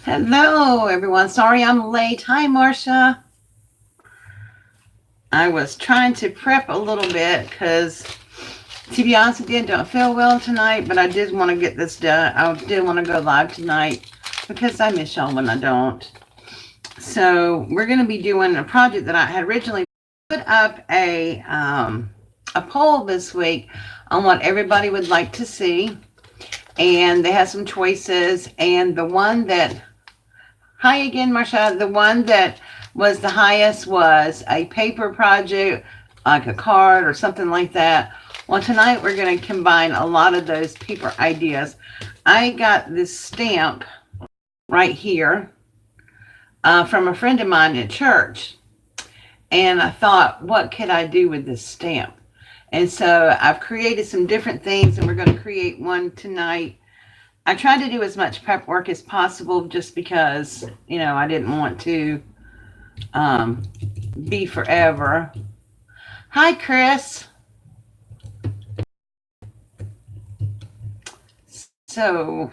Hello, everyone. Sorry I'm late. Hi, Marcia. I was trying to prep a little bit because, to be honest with you, I don't feel well tonight, but I did want to get this done. I did want to go live tonight because I miss y'all when I don't. So we're going to be doing a project that I had originally put up a poll this week on what everybody would like to see, and they had some choices. And the one that Hi again, Marsha. The one that was the highest was a paper project, like a card or something like that. Well, tonight we're going to combine a lot of those paper ideas. I got this stamp right here from a friend of mine at church. And I thought, what could I do with this stamp? And so I've created some different things, and we're going to create one tonight. I tried to do as much prep work as possible just because, I didn't want to be forever. Hi, Chris. So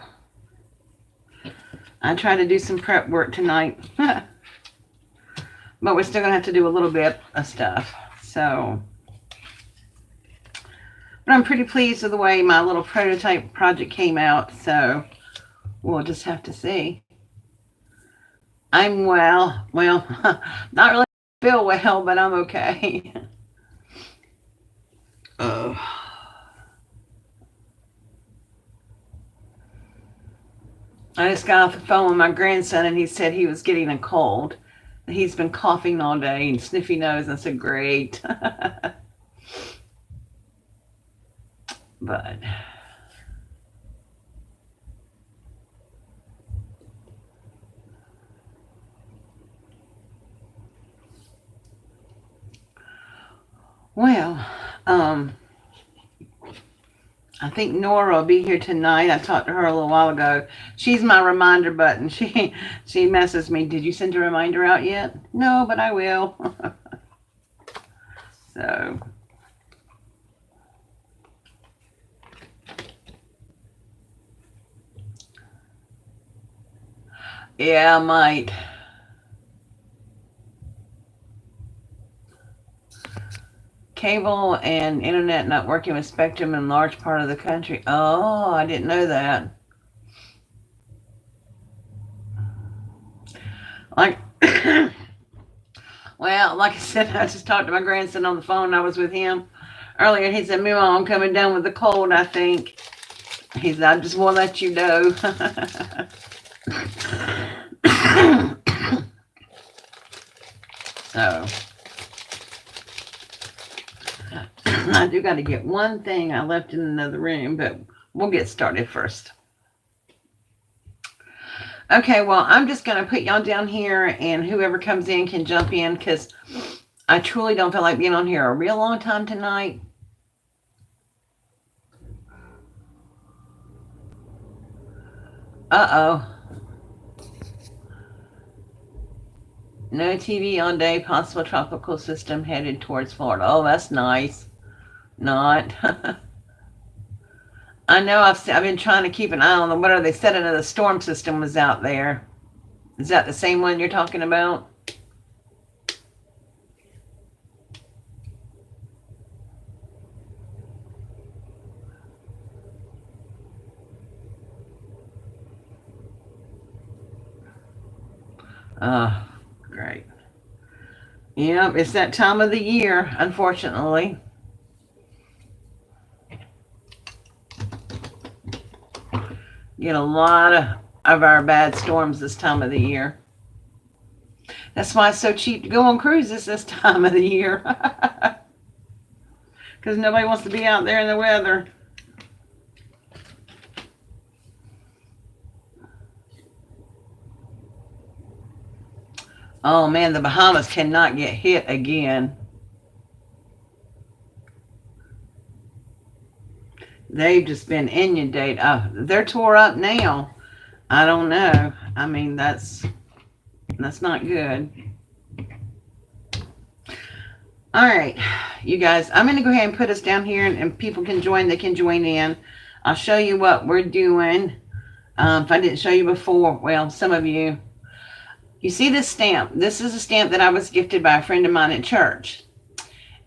I tried to do some prep work tonight, but we're still going to have to do a little bit of stuff. So, but I'm pretty pleased with the way my little prototype project came out. So we'll just have to see. I'm well, not really feel well, but I'm okay. Oh. I just got off the phone with my grandson, and he said he was getting a cold. He's been coughing all day and sniffy nose. I said, great. But well, I think Nora will be here tonight. I talked to her a little while ago. She's my reminder button. She messes me. Did you send a reminder out yet? No, but I will. So yeah, I might. Cable and internet not working with Spectrum in large part of the country. Oh, I didn't know that. Like, well, like I said, I just talked to my grandson on the phone. I was with him earlier, and he said, "Mom, I'm coming down with the cold, I think." He said, "I just want to let you know." So, I do got to get one thing I left in another room, but we'll get started first. Okay, well, I'm just going to put y'all down here, and whoever comes in can jump in, because I truly don't feel like being on here a real long time tonight. Uh-oh. No TV all day, possible tropical system headed towards Florida. Oh, that's nice. Not. I know I've been trying to keep an eye on them. What are they said another storm system was out there? Is that the same one you're talking about? Oh, great. Yep, it's that time of the year, unfortunately. Get a lot of our bad storms this time of the year. That's why it's so cheap to go on cruises this time of the year. Because nobody wants to be out there in the weather. Oh man, the Bahamas cannot get hit again. They've just been inundated. They're tore up now. I don't know. I mean, that's not good. All right, you guys, I'm going to go ahead and put us down here, and people can join. They can join in. I'll show you what we're doing. If I didn't show you before, well, some of you, you see this stamp. This is a stamp that I was gifted by a friend of mine at church.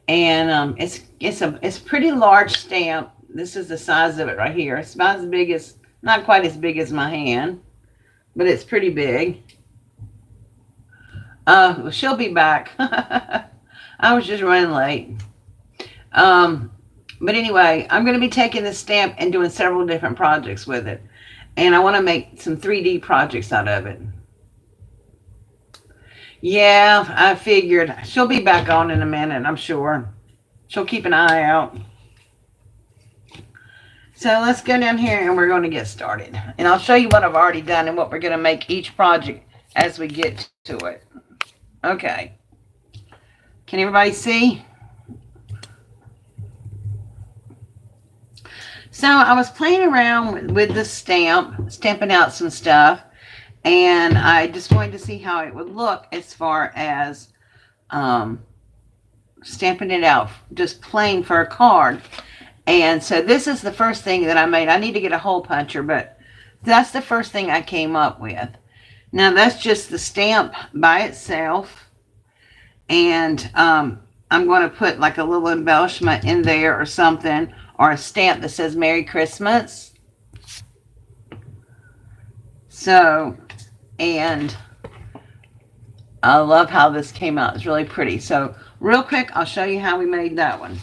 And it's a pretty large stamp. This is the size of it right here. It's about as big as, not quite as big as my hand, but it's pretty big. She'll be back. I was just running late. But anyway, I'm going to be taking this stamp and doing several different projects with it. And I want to make some 3D projects out of it. Yeah, I figured. She'll be back on in a minute, I'm sure. She'll keep an eye out. So let's go down here and we're going to get started. And I'll show you what I've already done and what we're going to make each project as we get to it. Okay. Can everybody see? So I was playing around with the stamp, stamping out some stuff. And I just wanted to see how it would look as far as stamping it out, just plain for a card. And so this is the first thing that I made. I need to get a hole puncher, but that's the first thing I came up with. Now that's just the stamp by itself. And I'm going to put like a little embellishment in there or something, or a stamp that says Merry Christmas. So, and I love how this came out. It's really pretty. So real quick, I'll show you how we made that one.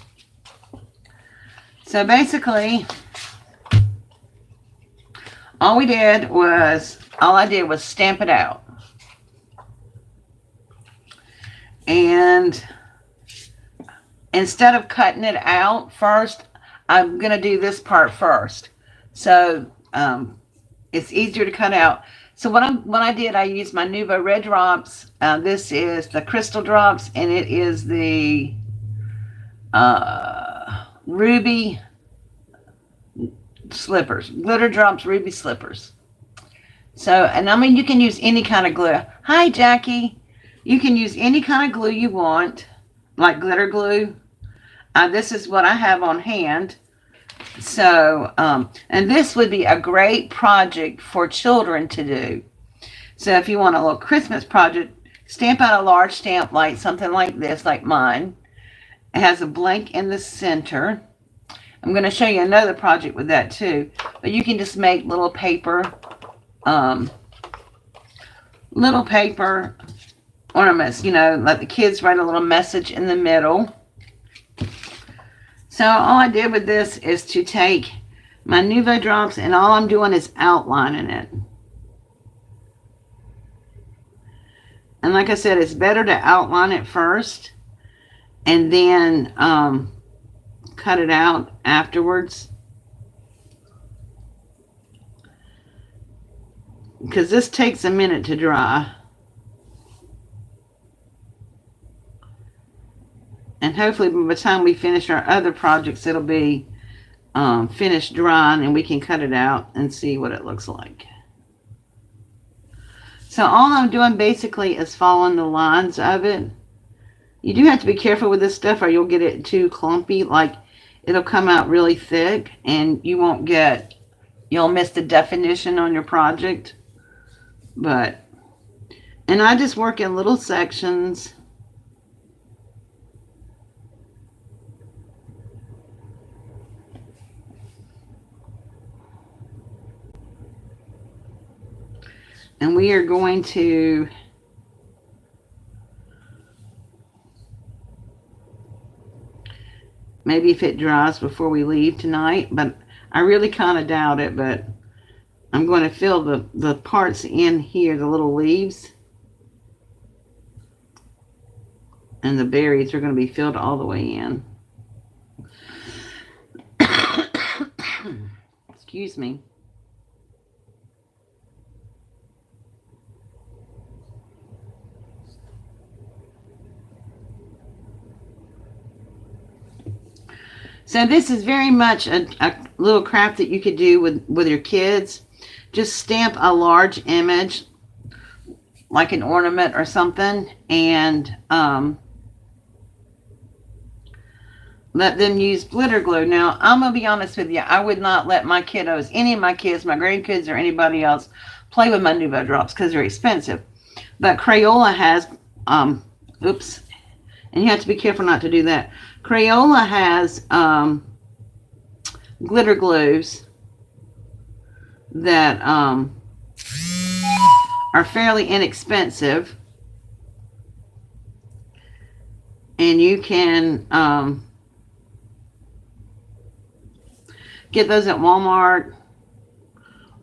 So basically, all I did was stamp it out. And instead of cutting it out first, I'm going to do this part first. So it's easier to cut out. So what I did, I used my Nuvo Red Drops. This is the Crystal Drops, and it is the Ruby Slippers. Glitter Drops Ruby Slippers. So, and I mean, you can use any kind of glue. Hi, Jackie. You can use any kind of glue you want, like glitter glue. This is what I have on hand. So, and this would be a great project for children to do. So if you want a little Christmas project, stamp out a large stamp like something like this, like mine. It has a blank in the center. I'm going to show you another project with that too. But you can just make little paper ornaments, you know, let the kids write a little message in the middle. So all I did with this is to take my Nuvo Drops, and all I'm doing is outlining it. And like I said, it's better to outline it first and then cut it out afterwards. Because this takes a minute to dry. And hopefully by the time we finish our other projects, it'll be finished drying and we can cut it out and see what it looks like. So all I'm doing basically is following the lines of it. You do have to be careful with this stuff or you'll get it too clumpy. Like it'll come out really thick and you'll miss the definition on your project. And I just work in little sections. And we are going to maybe if it dries before we leave tonight, but I really kind of doubt it, but I'm going to fill the parts in here, the little leaves. And the berries are going to be filled all the way in. Excuse me. So this is very much a little craft that you could do with your kids. Just stamp a large image, like an ornament or something, and let them use glitter glue. Now, I'm going to be honest with you. I would not let my kiddos, any of my kids, my grandkids, or anybody else play with my Nuvo drops because they're expensive. But Crayola has, oops, and you have to be careful not to do that. Crayola has glitter glues that are fairly inexpensive. And you can get those at Walmart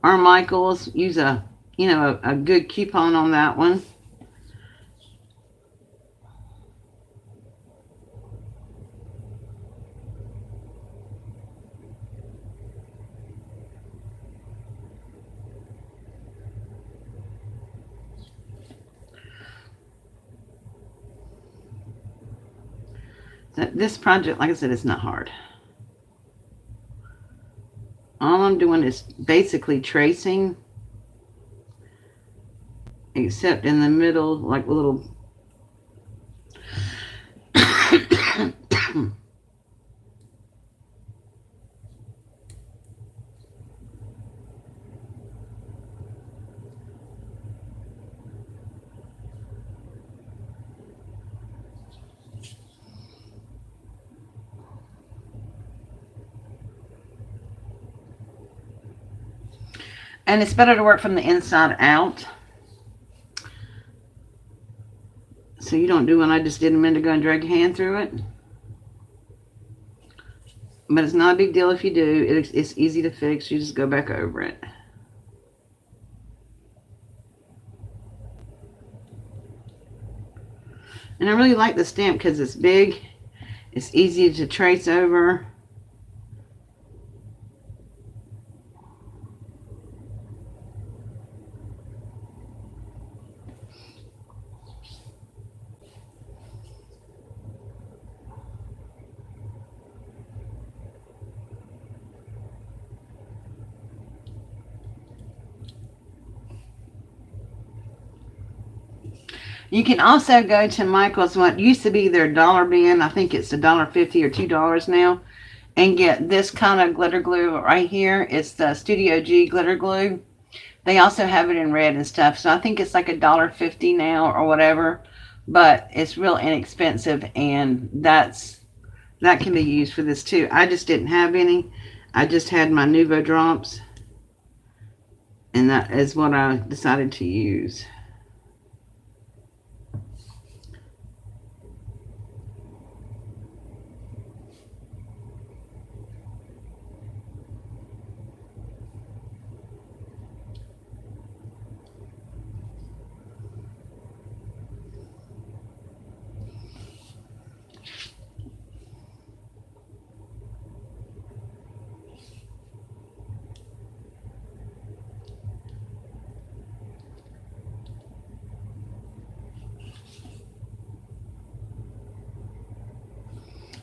or Michael's. Use a good coupon on that one. This project, like I said, is not hard. All I'm doing is basically tracing, except in the middle, like a little and it's better to work from the inside out. So you don't do what I just did a minute ago and drag your hand through it. But it's not a big deal if you do. It's easy to fix. You just go back over it. And I really like the stamp because it's big. It's easy to trace over. You can also go to Michael's, what used to be their dollar bin. I think it's $1.50 or $2 now. And get this kind of glitter glue right here. It's the Studio G glitter glue. They also have it in red and stuff. So I think it's like $1.50 now or whatever. But it's real inexpensive. And that can be used for this too. I just didn't have any. I just had my Nuvo drops. And that is what I decided to use.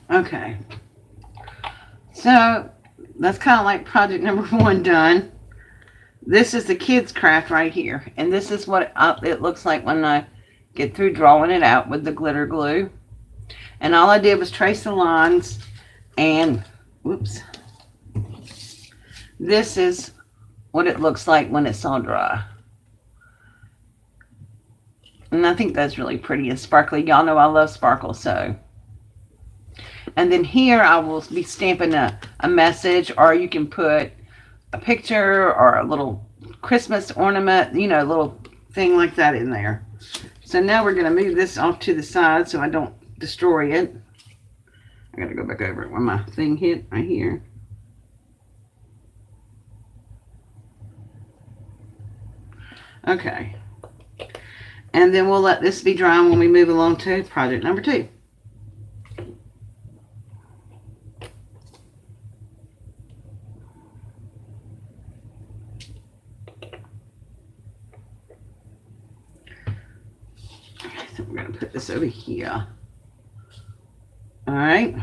Okay, so that's kind of like project number 1 done. This is the kids craft right here, and this is what it looks like when I get through drawing it out with the glitter glue. And all I did was trace the lines, and whoops, this is what it looks like when it's all dry. And I think that's really pretty and sparkly. Y'all know I love sparkle, so. And then here I will be stamping a message, or you can put a picture or a little Christmas ornament, a little thing like that in there. So now we're going to move this off to the side so I don't destroy it. I got to go back over it where my thing hit right here. Okay. And then we'll let this be dry when we move along to project number 2. So we're going to put this over here. All right.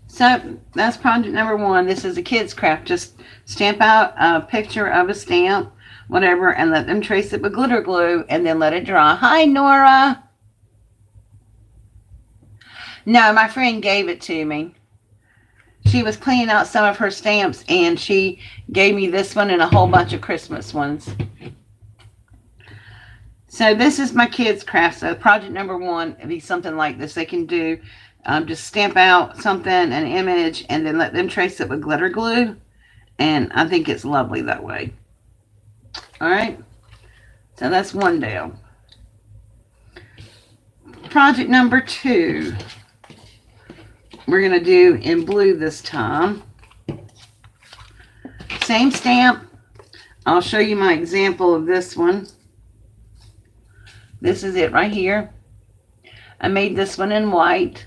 So that's project number 1. This is a kid's craft. Just stamp out a picture of a stamp, whatever, and let them trace it with glitter glue and then let it dry. Hi, Nora. No, my friend gave it to me. She was cleaning out some of her stamps and she gave me this one and a whole bunch of Christmas ones. So this is my kids' craft. So project number one would be something like this. They can do just stamp out something, an image, and then let them trace it with glitter glue. And I think it's lovely that way. All right. So that's one deal. Project number two, we're going to do in blue this time. Same stamp. I'll show you my example of this one. This is it right here. I made this one in white.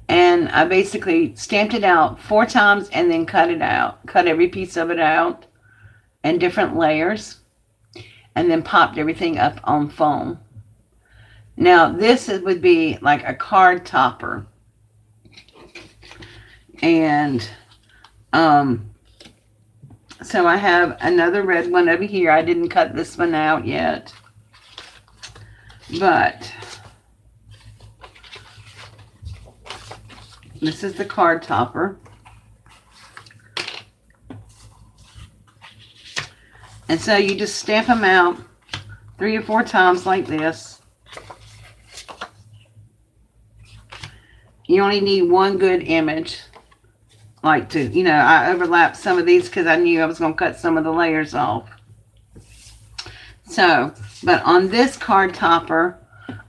And I basically stamped it out 4 times and then cut it out. Cut every piece of it out in different layers. And then popped everything up on foam. Now this would be like a card topper. And so I have another red one over here. I didn't cut this one out yet. But this is the card topper. And so you just stamp them out 3 or 4 times like this. You only need one good image. Like to, you know, I overlapped some of these because I knew I was going to cut some of the layers off. So, but on this card topper,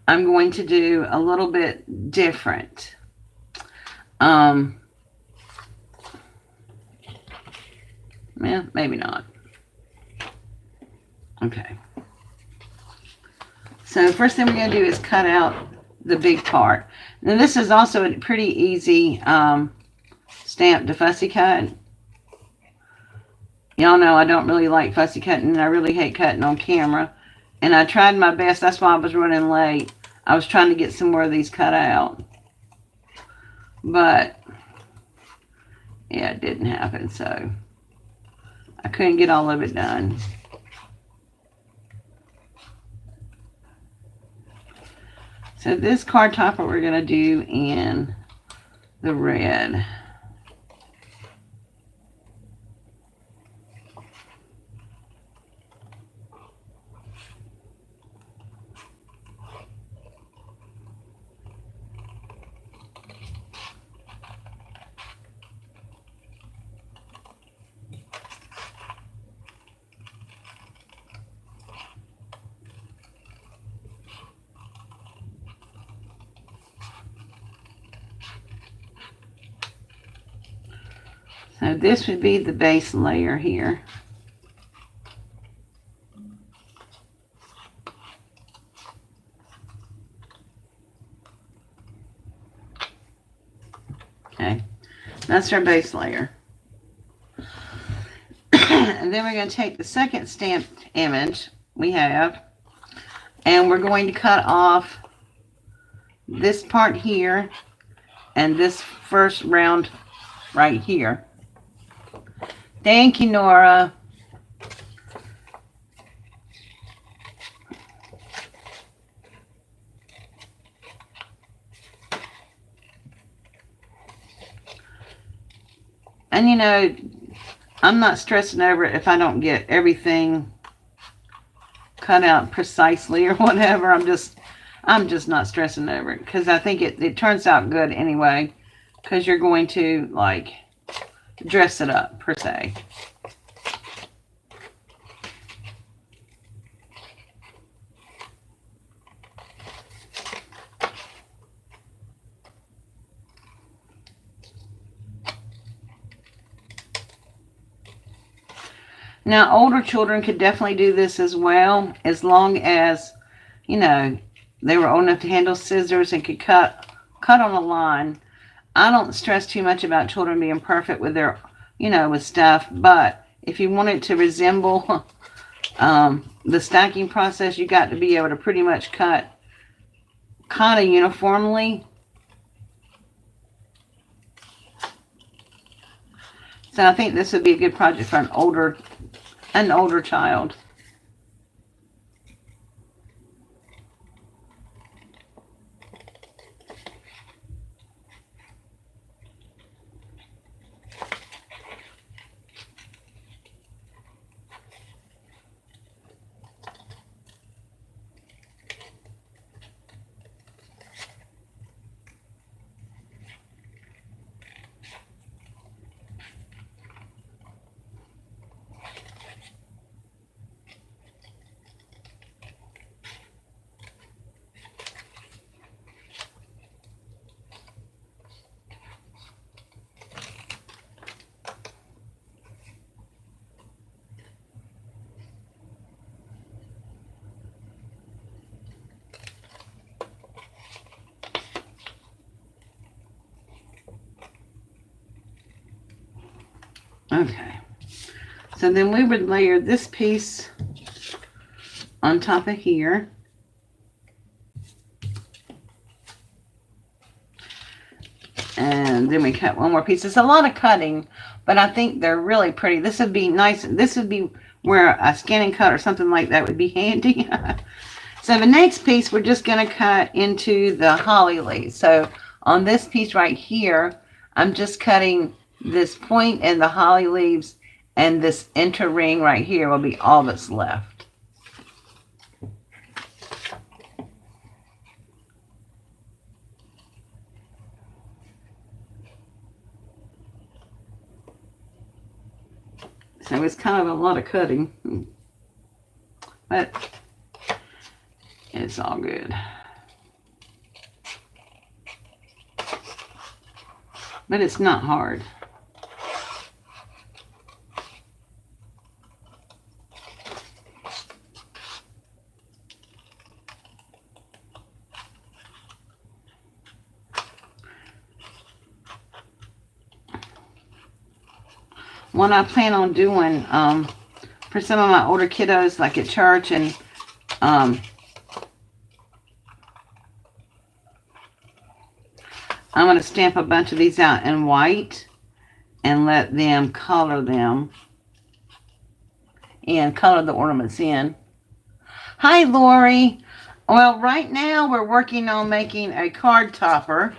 I'm going to do a little bit different. Yeah, maybe not. Okay. So first thing we're going to do is cut out the big part. Now this is also a pretty easy stamp to fussy cut. Y'all know I don't really like fussy cutting, and I really hate cutting on camera. And I tried my best. That's why I was running late. I was trying to get some more of these cut out. But, yeah, it didn't happen. So, I couldn't get all of it done. So, this card topper we're going to do in the red. So this would be the base layer here. Okay, that's our base layer. And then we're going to take the second stamped image we have, and we're going to cut off this part here and this first round right here. Thank you, Nora. And you know, I'm not stressing over it if I don't get everything cut out precisely or whatever. I'm just not stressing over it because I think it turns out good anyway, because you're going to like dress it up per se. Now, older children could definitely do this as well, as long as, you know, they were old enough to handle scissors and could cut on a line. I don't stress too much about children being perfect with their, you know, with stuff. But if you want it to resemble the stacking process, you got to be able to pretty much cut kind of uniformly. So I think this would be a good project for an older child. Okay. So then we would layer this piece on top of here. And then we cut one more piece. It's a lot of cutting, but I think they're really pretty. This would be nice. This would be where a scanning cut or something like that would be handy. So the next piece, we're just going to cut into the holly leaves. So on this piece right here, I'm just cutting this point in the holly leaves, and this inner ring right here will be all that's left. So it's kind of a lot of cutting, but it's all good. But it's not hard. What I plan on doing for some of my older kiddos, like at church, and I'm going to stamp a bunch of these out in white and let them color them and color the ornaments in. Hi, Lori. Well, right now we're working on making a card topper.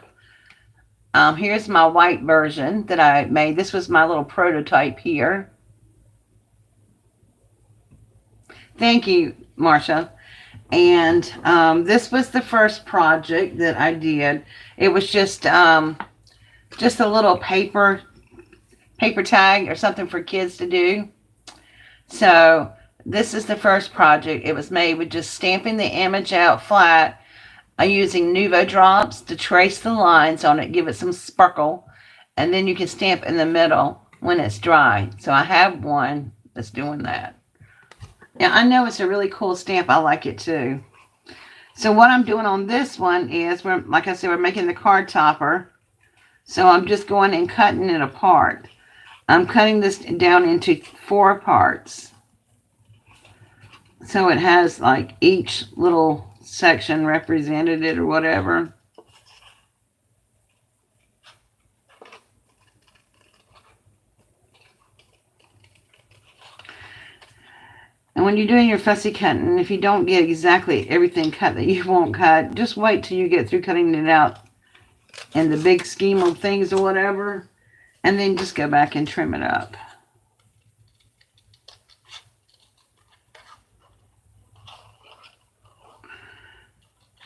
Here's my white version that I made. This was my little prototype here. Thank you, Marcia. And this was the first project that I did. It was just a little paper tag or something for kids to do. So this is the first project. It was made with just stamping the image out flat, using Nuvo drops to trace the lines on it, give it some sparkle, and then you can stamp in the middle when it's dry. So I have one that's doing that. Yeah, I know it's a really cool stamp. I like it too. So what I'm doing on this one is, like I said, we're making the card topper. So I'm just going and cutting it apart. I'm cutting this down into 4 parts. So it has like each little section represented it or whatever. And when you're doing your fussy cutting, if you don't get exactly everything cut that you won't cut, just wait till you get through cutting it out in the big scheme of things or whatever, and then just go back and trim it up.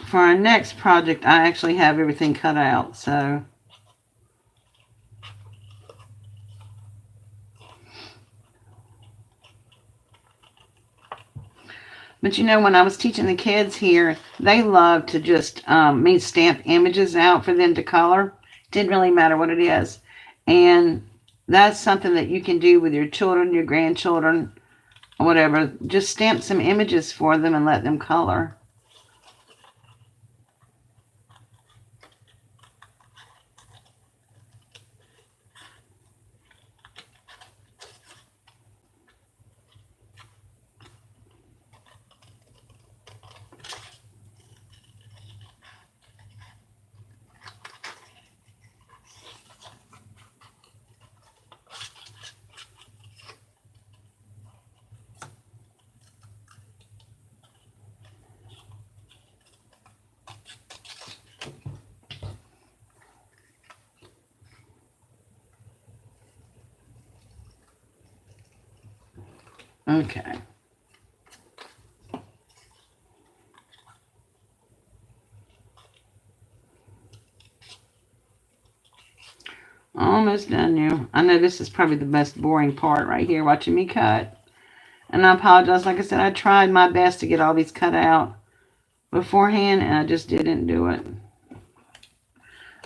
For our next project, I actually have everything cut out, so. But you know, when I was teaching the kids here, they love to just me stamp images out for them to color. Didn't really matter what it is. And that's something that you can do with your children, your grandchildren, or whatever. Just stamp some images for them and let them color. Okay. Almost done now. I know this is probably the most boring part right here, watching me cut. And I apologize. Like I said, I tried my best to get all these cut out beforehand, and I just didn't do it.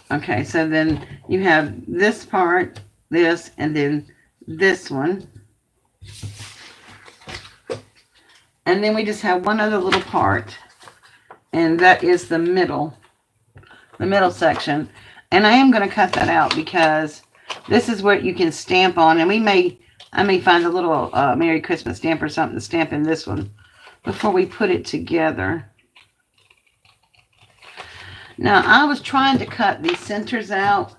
Okay, so then you have this part, this, and then this one. And then we just have one other little part, and that is the middle section. And I am going to cut that out because This is what you can stamp on. And I may find a little Merry Christmas stamp or something to stamp in this one before we put it together. Now, I was trying to cut these centers out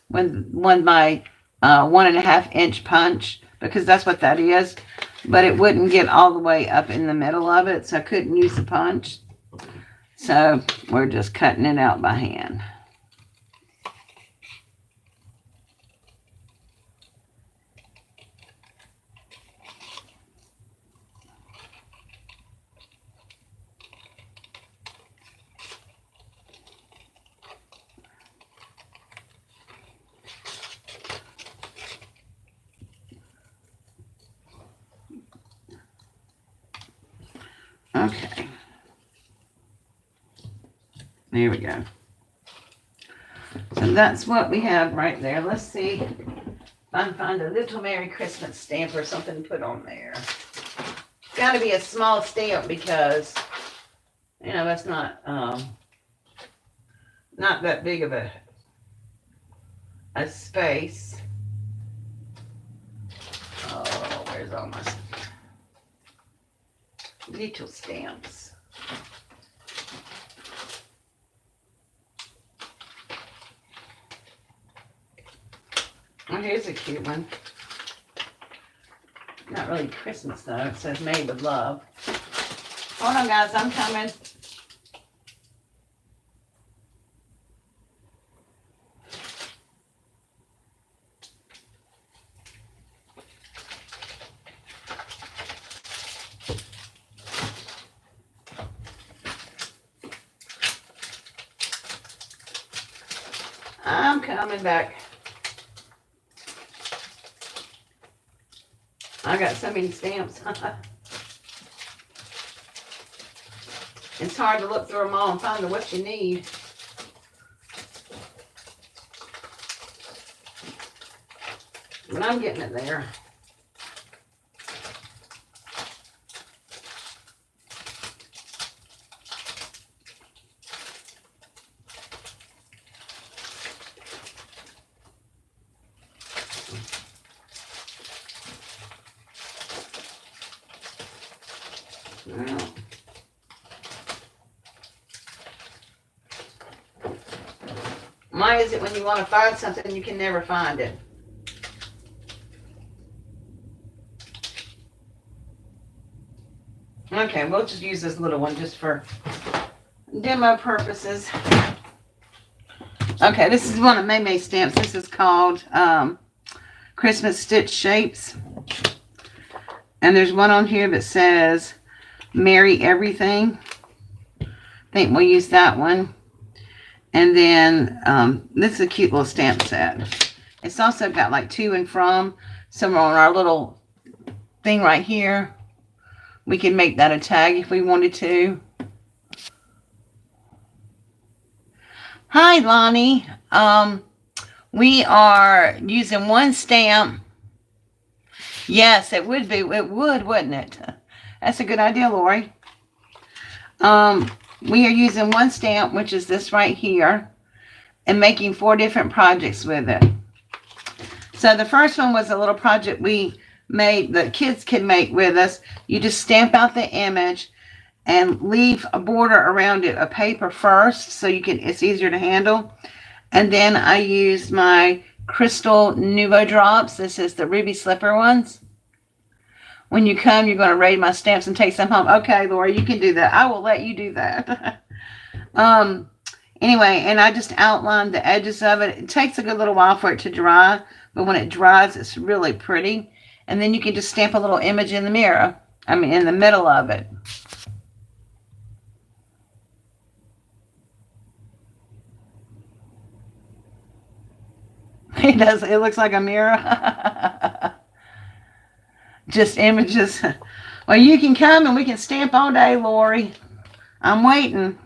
with my 1.5-inch punch, because that's what that is. But it wouldn't get all the way up in the middle of it, so I couldn't use the punch. So we're just cutting it out by hand. Okay. There we go. So that's what we have right there. Let's see if I can find a little Merry Christmas stamp or something to put on there. It's got to be a small stamp because, you know, that's not that big of a space. Oh, where's all my little stamps? Oh, here's a cute one. Not really Christmas though. It says made with love. Hold on, guys. I'm coming. I'm coming back. I got so many stamps. It's hard to look through them all and find what you need. But I'm getting it there. Well, why is it when you want to find something you can never find it? Okay, we'll just use this little one just for demo purposes. Okay, this is one of May's stamps. This is called Christmas Stitch Shapes. And there's one on here that says Merry Everything. I think we'll use that one. And then this is a cute little stamp set. It's also got like to and from. Somewhere on our little thing right here. We can make that a tag if we wanted to. Hi, Lonnie. We are using one stamp. Yes, it would be. It would, wouldn't it? That's a good idea, Lori. We are using one stamp, which is this right here, and making 4 different projects with it. So the first one was a little project we made that kids can make with us. You just stamp out the image and leave a border around it of paper first so you can, it's easier to handle. And then I used my Crystal Nuvo drops. This is the Ruby Slipper ones. When you come, you're going to raid my stamps and take some home. Okay, Laura, you can do that. I will let you do that. Anyway, and I just outlined the edges of it. It takes a good little while for it to dry, but when it dries, it's really pretty. And then you can just stamp a little image in the mirror. I mean, in the middle of it. It does. It looks like a mirror. Just images. Well, you can come and we can stamp all day, Lori. I'm waiting.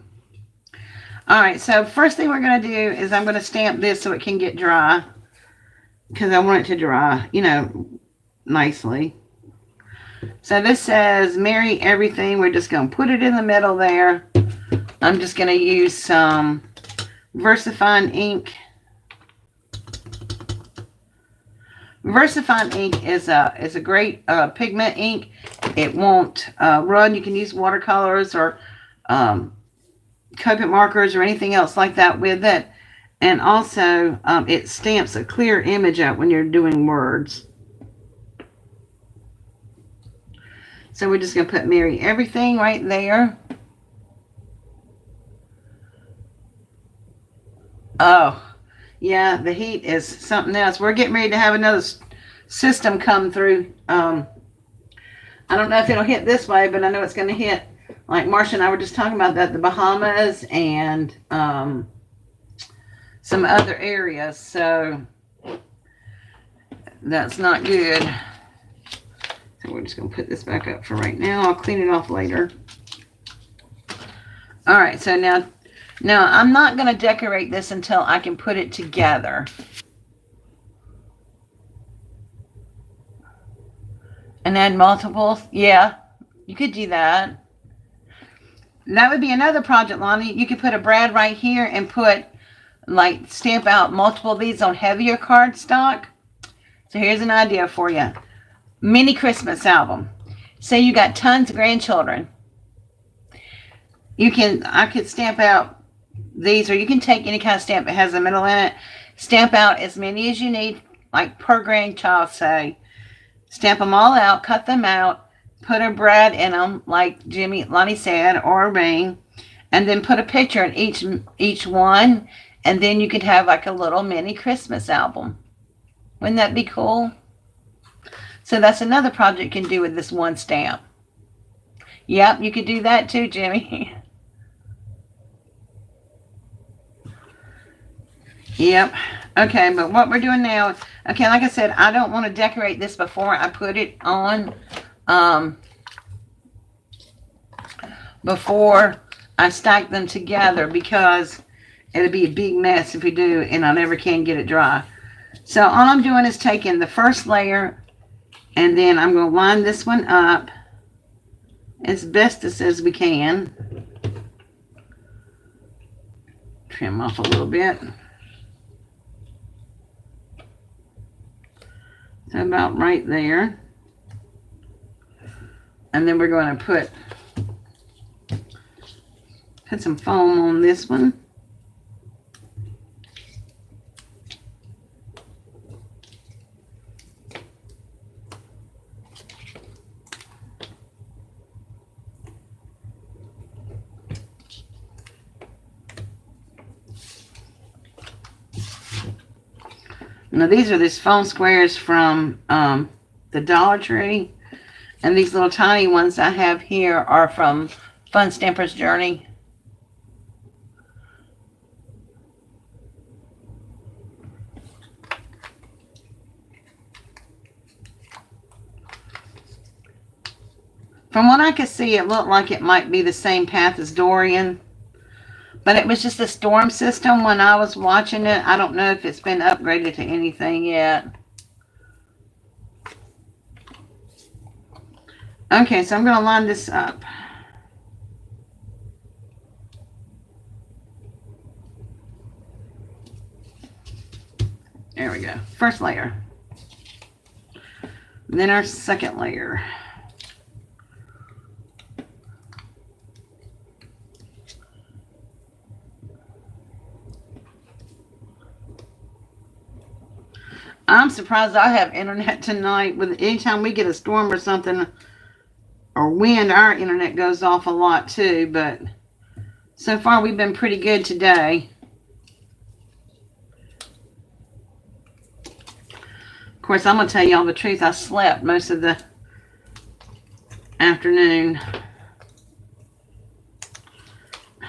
All right, so first thing we're going to do is I'm going to stamp this so it can get dry. Because I want it to dry, you know, nicely. So this says Merry Everything. We're just going to put it in the middle there. I'm just going to use some VersaFine ink. VersaFine ink is a great pigment ink. It won't run. You can use watercolors or Copic markers or anything else like that with it. And also, it stamps a clear image out when you're doing words. So we're just going to put Merry Everything right there. Oh, yeah, the heat is something else. We're getting ready to have another system come through. I don't know if it'll hit this way, but I know it's going to hit, like Marcia and I were just talking about that, the Bahamas and some other areas. So that's not good. So we're just going to put this back up for right now. I'll clean it off later. All right, so now I'm not going to decorate this until I can put it together. And add multiples. Yeah, you could do that. That would be another project, Lonnie. You could put a brad right here and put, like, stamp out multiple of these on heavier cardstock. So here's an idea for you. Mini Christmas album. Say you got tons of grandchildren. I could stamp out these, or you can take any kind of stamp that has a middle in it. Stamp out as many as you need, like per grandchild, say. Stamp them all out, cut them out, put a brad in them, like Lonnie said, or a ring, and then put a picture in each one, and then you could have like a little mini Christmas album. Wouldn't that be cool? So that's another project you can do with this one stamp. Yep, you could do that too, Jimmy. Yep. Okay, but what we're doing now, okay, like I said, I don't want to decorate this before I put it on, before I stack them together, because it'll be a big mess if we do, and I never can get it dry. So all I'm doing is taking the first layer, and then I'm going to line this one up as best as we can. Trim off a little bit. So about right there. And then we're going to put some foam on this one. Now these are these foam squares from the Dollar Tree, and these little tiny ones I have here are from Fun Stamper's Journey. From what I could see, it looked like it might be the same path as Dorian. But it was just a storm system when I was watching it. I don't know if it's been upgraded to anything yet. Okay, so I'm going to line this up. There we go. First layer. Then our second layer. I'm surprised I have internet tonight. With anytime we get a storm or something, or wind, our internet goes off a lot too. But so far we've been pretty good today. Of course, I'm going to tell y'all the truth. I slept most of the afternoon.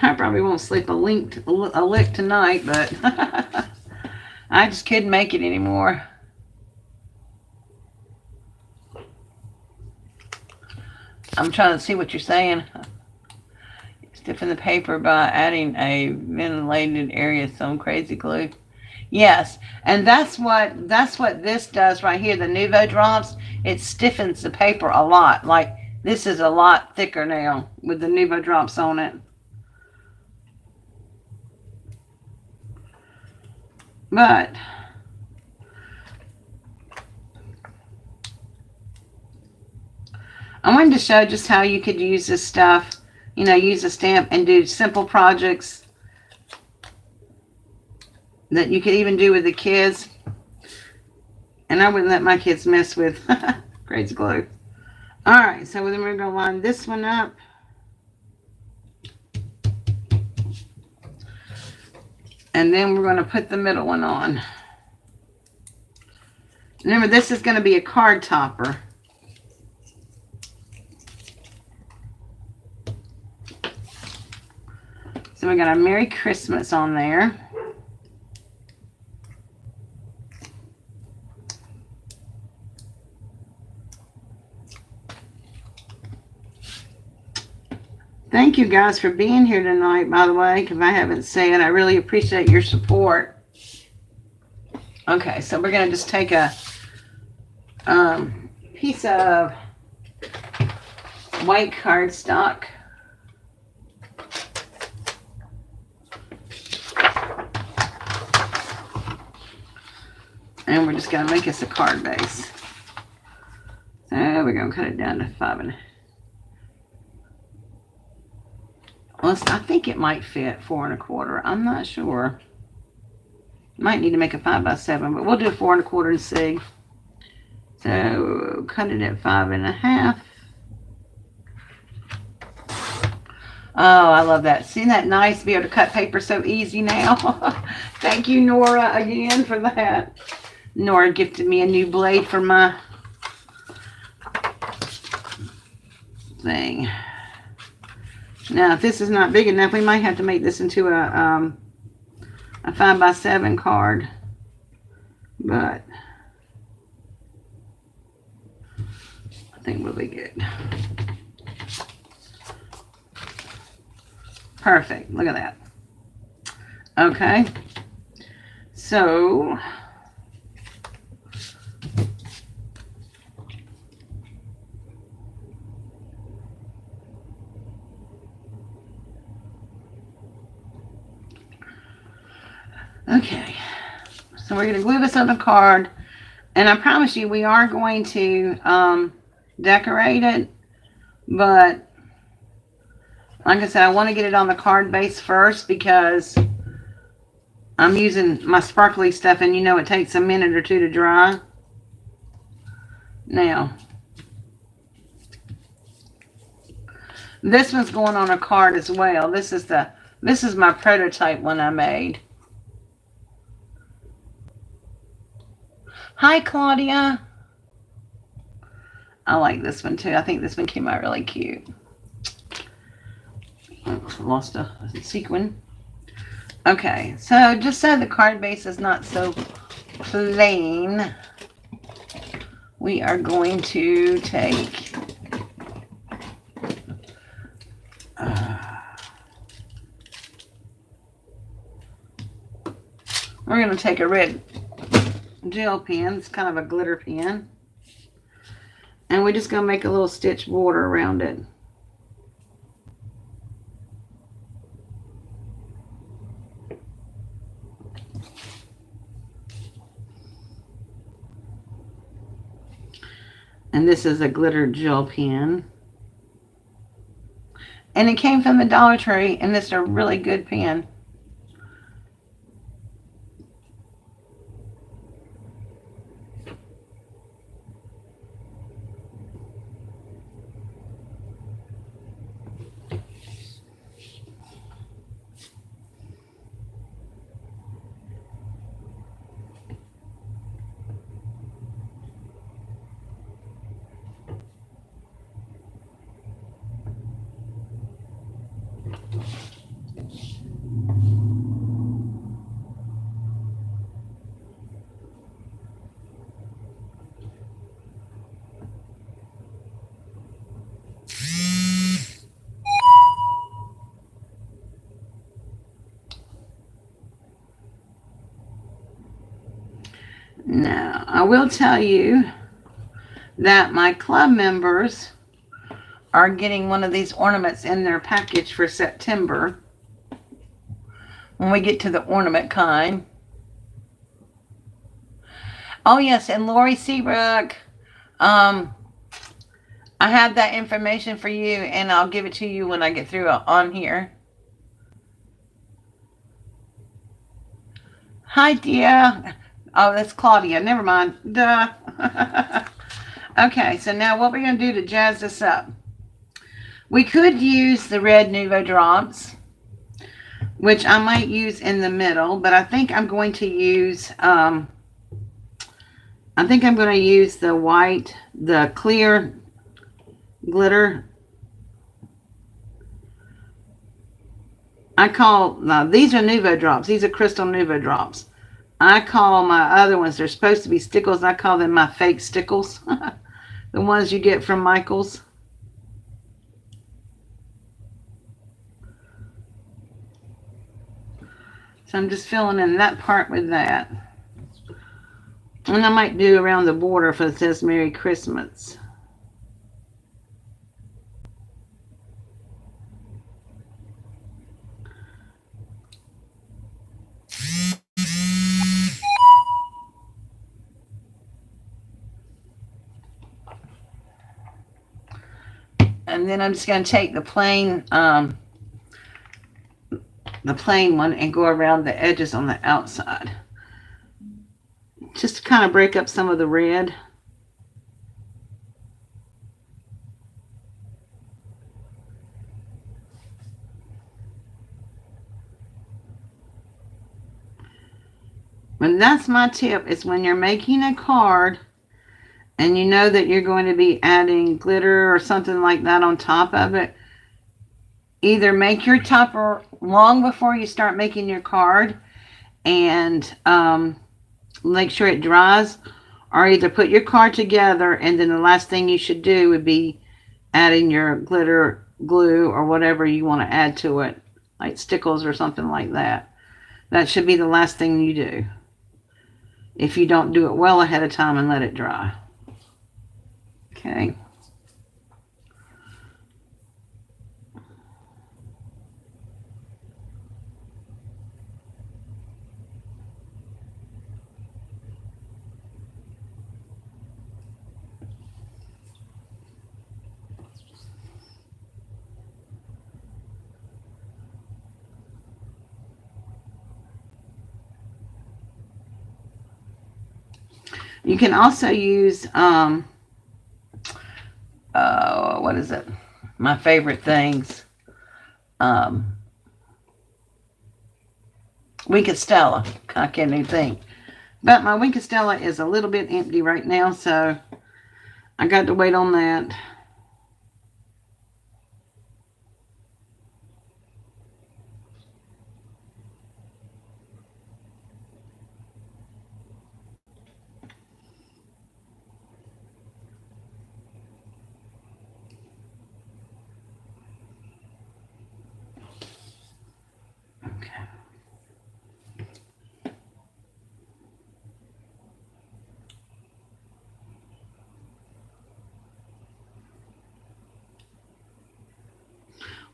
I probably won't sleep a lick tonight, but I just couldn't make it anymore. I'm trying to see what you're saying. Stiffen the paper by adding a ventilated area, some crazy glue. Yes, and that's what this does right here. The Nuvo drops, it stiffens the paper a lot. Like this is a lot thicker now with the Nuvo drops on it. But I wanted to show just how you could use this stuff. You know, use a stamp and do simple projects that you could even do with the kids. And I wouldn't let my kids mess with crazy glue. Alright, so then we're going to line this one up. And then we're going to put the middle one on. Remember, this is going to be a card topper. So we got a Merry Christmas on there. Thank you guys for being here tonight, by the way, because I haven't said. I really appreciate your support. Okay, so we're going to just take a piece of white cardstock. And we're just going to make us a card base. So we're going to cut it down to 5 Well, I think it might fit 4 1/4. I'm not sure. Might need to make a 5 by 7, but we'll do 4 1/4 and see. So cut it at 5 1/2. Oh, I love that. Isn't that nice to be able to cut paper so easy now? Thank you, Nora, again for that. Nora gifted me a new blade for my thing. Now, if this is not big enough, we might have to make this into a 5 by 7 card. But I think we'll be good. Perfect. Look at that. Okay. So okay, so we're going to glue this on the card, and I promise you we are going to decorate it, but like I said, I want to get it on the card base first because I'm using my sparkly stuff, and you know it takes a minute or two to dry. Now, this one's going on a card as well. This is my prototype one I made. Hi, Claudia. I like this one too. I think this one came out really cute. Oops, lost a sequin. Okay, so just so the card base is not so plain, we are going to take we're going to take a red gel pen. It's kind of a glitter pen. And we're just going to make a little stitch border around it. And this is a glitter gel pen. And it came from the Dollar Tree, and it's a really good pen. Now, I will tell you that my club members are getting one of these ornaments in their package for September when we get to the ornament kind. Oh, yes, and Lori Seabrook, I have that information for you, and I'll give it to you when I get through on here. Hi, dear. Oh, that's Claudia. Never mind. Duh. Okay, so now what we're going to do to jazz this up. We could use the red Nuvo drops, which I might use in the middle, but I think I'm going to use, the white, the clear glitter. These are Nuvo drops. These are crystal Nuvo drops. I call my other ones, they're supposed to be stickles. I call them my fake stickles. The ones you get from Michael's. So I'm just filling in that part with that. And I might do around the border if it says Merry Christmas. And then I'm just going to take the plain one and go around the edges on the outside. Just to kind of break up some of the red. And that's my tip, is when you're making a card and you know that you're going to be adding glitter or something like that on top of it, either make your topper long before you start making your card and make sure it dries, or either put your card together and then the last thing you should do would be adding your glitter glue or whatever you want to add to it, like stickles or something like that. That should be the last thing you do, if you don't do it well ahead of time and let it dry. Okay. You can also use, what is it? My favorite things. Winkestella. I can't even think. But my Winkestella is a little bit empty right now, so I got to wait on that. Okay.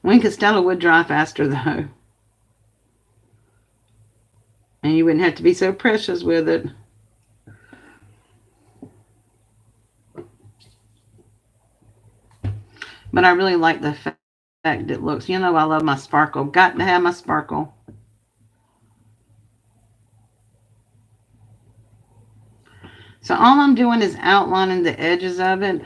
Winkestella would dry faster, though. And you wouldn't have to be so precious with it. But I really like the fact it looks. You know I love my sparkle. Got to have my sparkle. So all I'm doing is outlining the edges of it.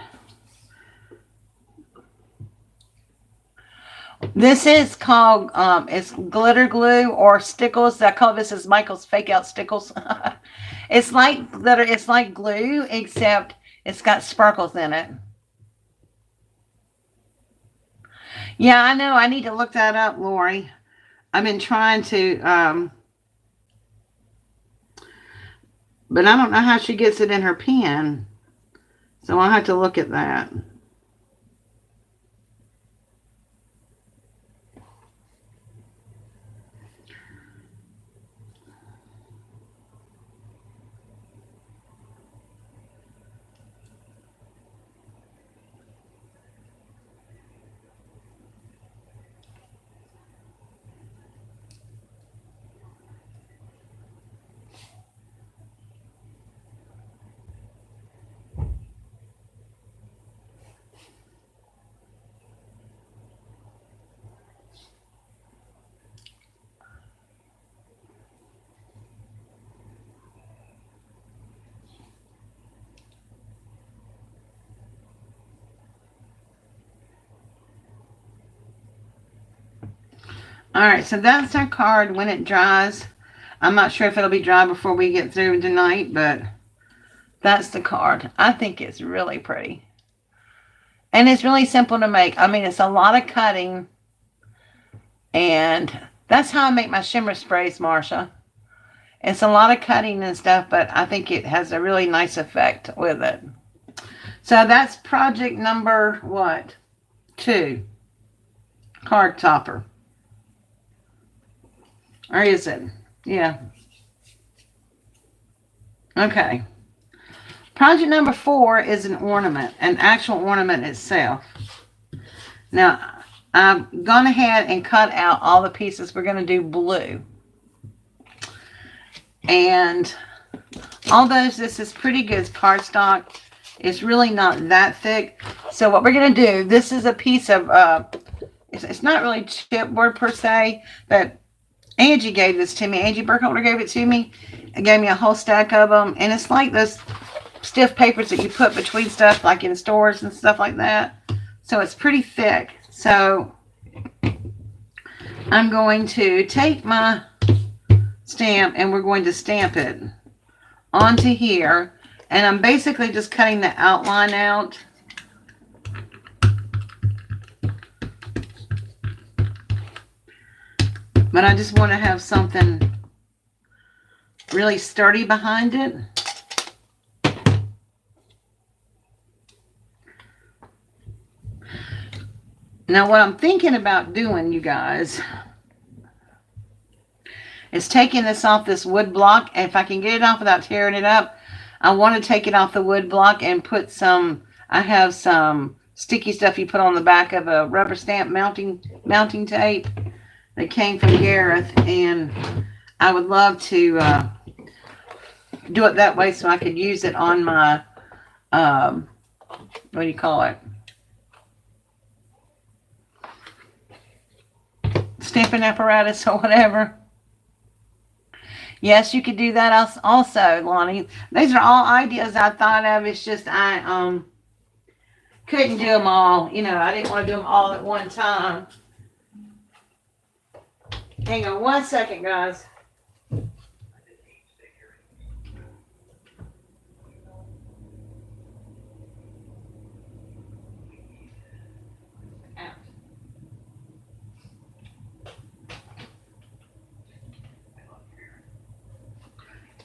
This is called, it's glitter glue or stickles. I call this as Michael's fake out stickles. It's like glitter, it's like glue, except it's got sparkles in it. Yeah, I know. I need to look that up, Lori. I've been trying to, but I don't know how she gets it in her pen. So I'll have to look at that. All right, so that's our card when it dries. I'm not sure if it'll be dry before we get through tonight, but that's the card. I think it's really pretty. And it's really simple to make. I mean, it's a lot of cutting. And that's how I make my shimmer sprays, Marsha. It's a lot of cutting and stuff, but I think it has a really nice effect with it. So that's project number, what? 2. Card topper. Or is it? Yeah. Okay. Project number 4 is an ornament, an actual ornament itself. Now, I've gone ahead and cut out all the pieces. We're going to do blue. And although this is pretty good cardstock, it's really not that thick. So what we're going to do, this is a piece of, it's not really chipboard per se, but Angie gave this to me. Angie Burkholder gave it to me and gave me a whole stack of them. And it's like those stiff papers that you put between stuff like in stores and stuff like that. So it's pretty thick. So I'm going to take my stamp and we're going to stamp it onto here. And I'm basically just cutting the outline out. But I just want to have something really sturdy behind it. Now what I'm thinking about doing, you guys, is taking this off this wood block. And if I can get it off without tearing it up, I want to take it off the wood block and put some, I have some sticky stuff you put on the back of a rubber stamp mounting tape that came from Gareth. And I would love to do it that way so I could use it on my, what do you call it? Stamping apparatus or whatever. Yes, you could do that also, Lonnie. These are all ideas I thought of. It's just I couldn't do them all. You know, I didn't want to do them all at one time. Hang on one second, guys.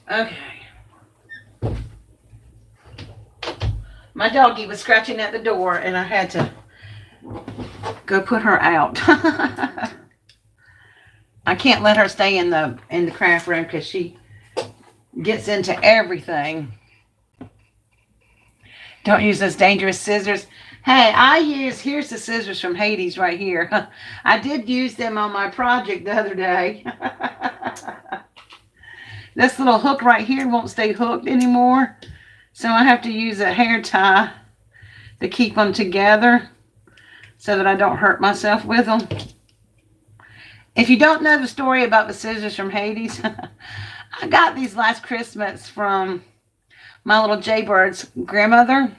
Okay. My doggie was scratching at the door and I had to go put her out. I can't let her stay in the craft room because she gets into everything. Don't use those dangerous scissors. Hey, here's the scissors from Hades right here. I did use them on my project the other day. This little hook right here won't stay hooked anymore. So I have to use a hair tie to keep them together so that I don't hurt myself with them. If you don't know the story about the scissors from Hades, I got these last Christmas from my little Jaybird's grandmother.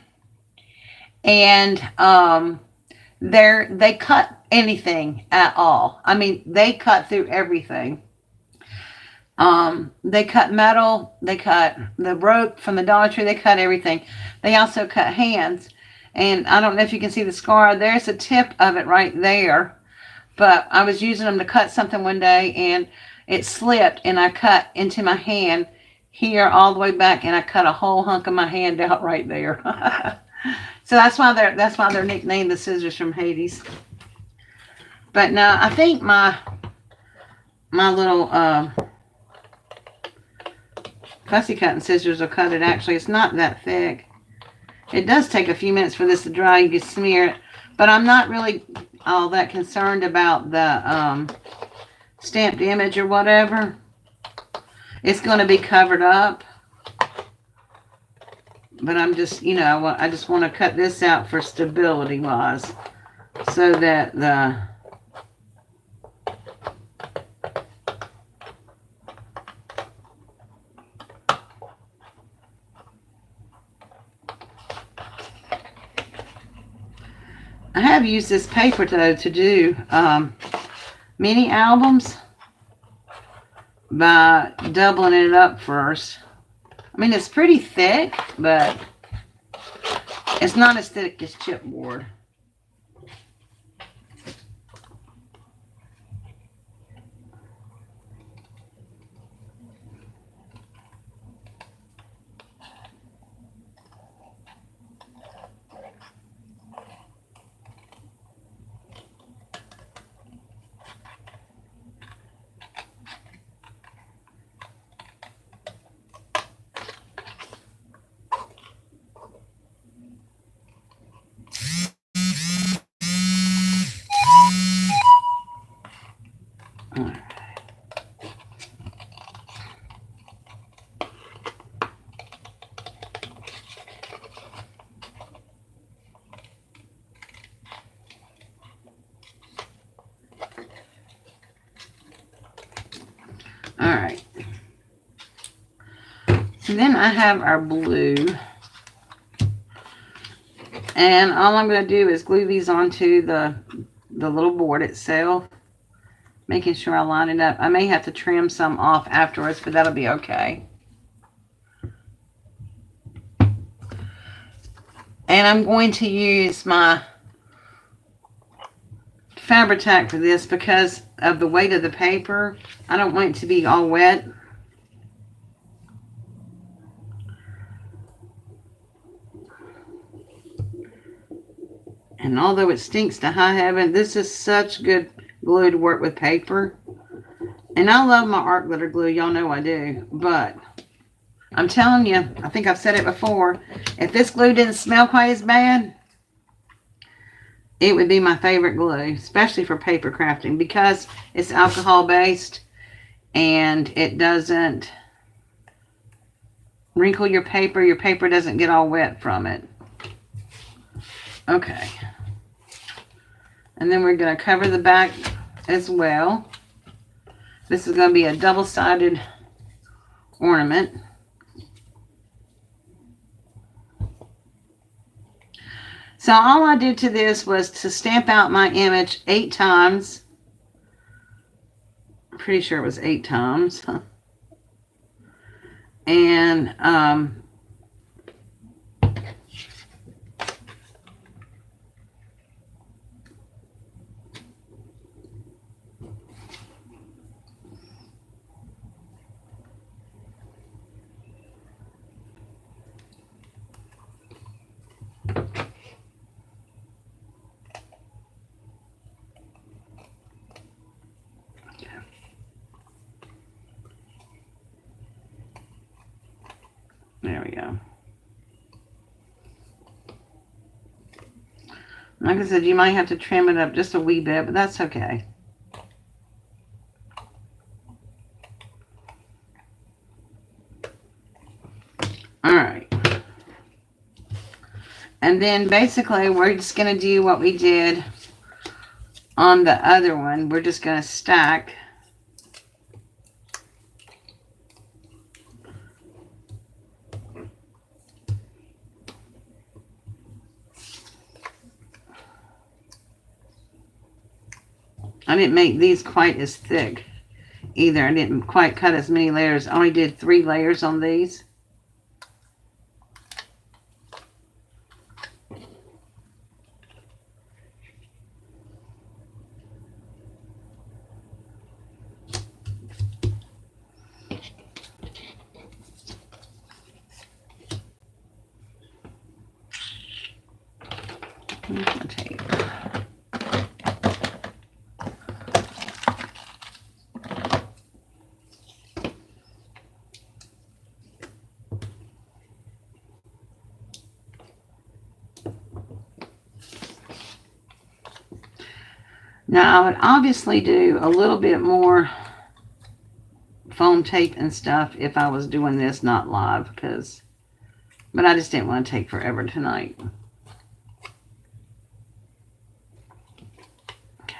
And they cut anything at all. I mean, they cut through everything. They cut metal, they cut the rope from the Dollar Tree, they cut everything. They also cut hands. And I don't know if you can see the scar. There's a tip of it right there. But I was using them to cut something one day and it slipped and I cut into my hand here all the way back and I cut a whole hunk of my hand out right there. So that's why they're nicknamed the scissors from Hades. But now I think my little fussy cutting scissors will cut it. Actually, it's not that thick. It does take a few minutes for this to dry. You can smear it, but I'm not really all that concerned about the stamped image or whatever. It's going to be covered up, but I'm just, you know, I just want to cut this out for stability wise, so that I have used this paper though to do mini albums by doubling it up first. I mean, it's pretty thick, but it's not as thick as chipboard. Alright. So then I have our blue. And all I'm going to do is glue these onto the little board itself. Making sure I line it up. I may have to trim some off afterwards, but that'll be okay. And I'm going to use my Fabri-Tac for this because of the weight of the paper. I don't want it to be all wet. And although it stinks to high heaven, this is such good glue to work with paper. And I love my art glitter glue. Y'all know I do. But I'm telling you, I think I've said it before, if this glue didn't smell quite as bad, it would be my favorite glue, especially for paper crafting, because it's alcohol based and it doesn't wrinkle your paper. Your paper doesn't get all wet from it. Okay. And then we're going to cover the back as well. This is going to be a double-sided ornament. So all I did to this was to stamp out my image 8 times. I'm pretty sure it was 8 times. And there we go. Like I said, you might have to trim it up just a wee bit, but that's okay. Alright. And then basically we're just going to do what we did on the other one. We're just going to stack I didn't make these quite as thick either. I didn't quite cut as many layers. I only did 3 layers on these. Tape. Now, I would obviously do a little bit more foam tape and stuff if I was doing this not live, but I just didn't want to take forever tonight. Okay.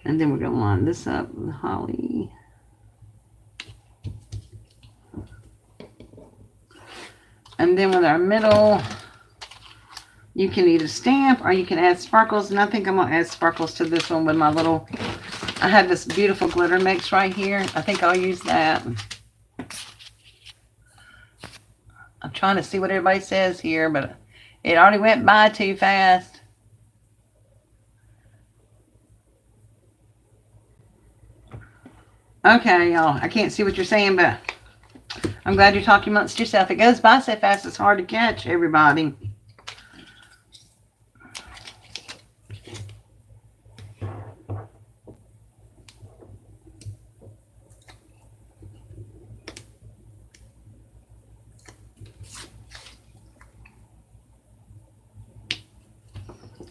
And then we're going to line this up with holly. And then with our middle You can either stamp or you can add sparkles. And I think I'm going to add sparkles to this one with my little... I have this beautiful glitter mix right here. I think I'll use that. I'm trying to see what everybody says here, but it already went by too fast. Okay, y'all. I can't see what you're saying, but I'm glad you're talking amongst yourself. It goes by so fast, it's hard to catch everybody.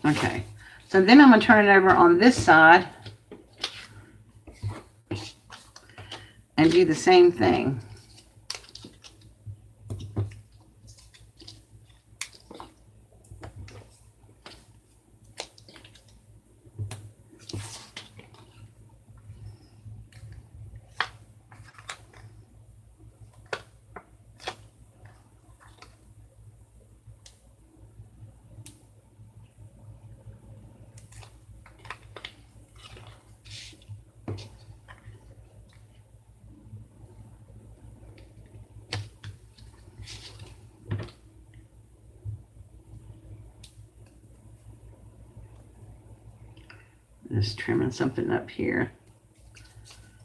Okay, so then I'm going to turn it over on this side and do the same thing. Just trimming something up here.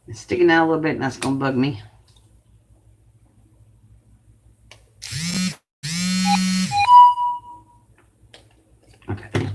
It's sticking out a little bit and that's going to bug me. Okay.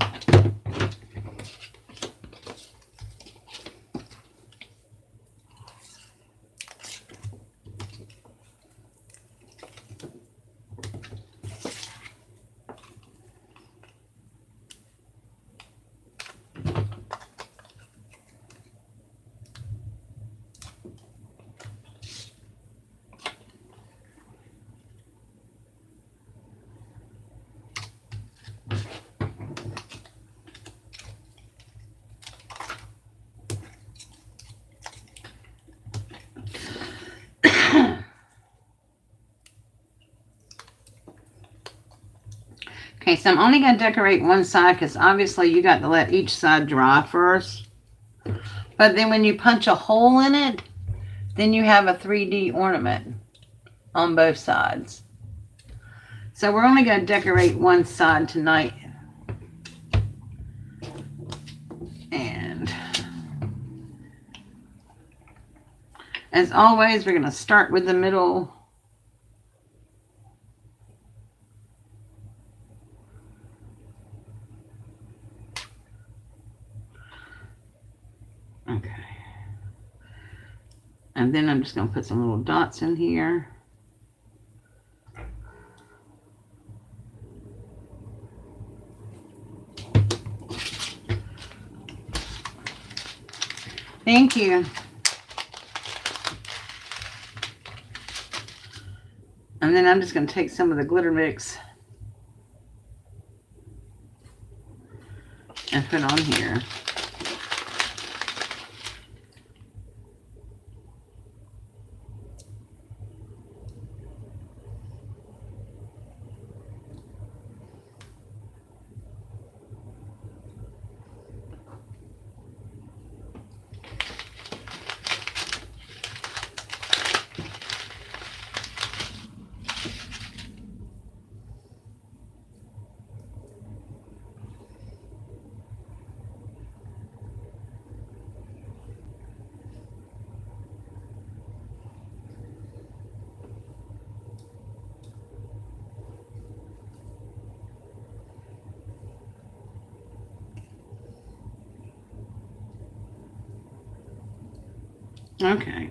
Okay, so I'm only going to decorate one side because obviously you got to let each side dry first. But then when you punch a hole in it, then you have a 3D ornament on both sides. So we're only going to decorate one side tonight. And as always, we're going to start with the middle. Okay. And then I'm just going to put some little dots in here. Thank you. And then I'm just going to take some of the glitter mix and put on here. Okay.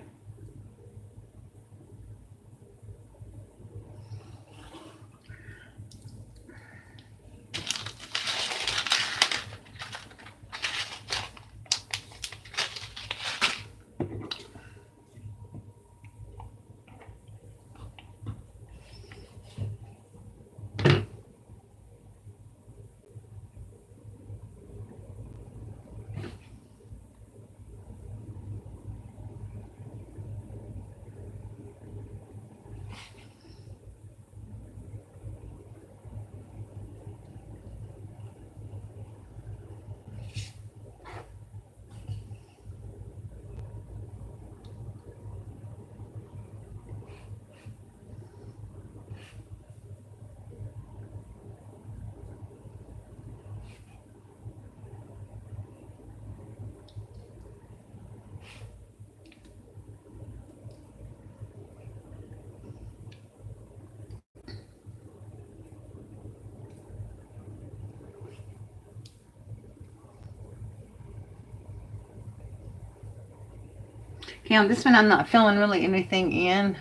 Okay, on this one I'm not filling really anything in.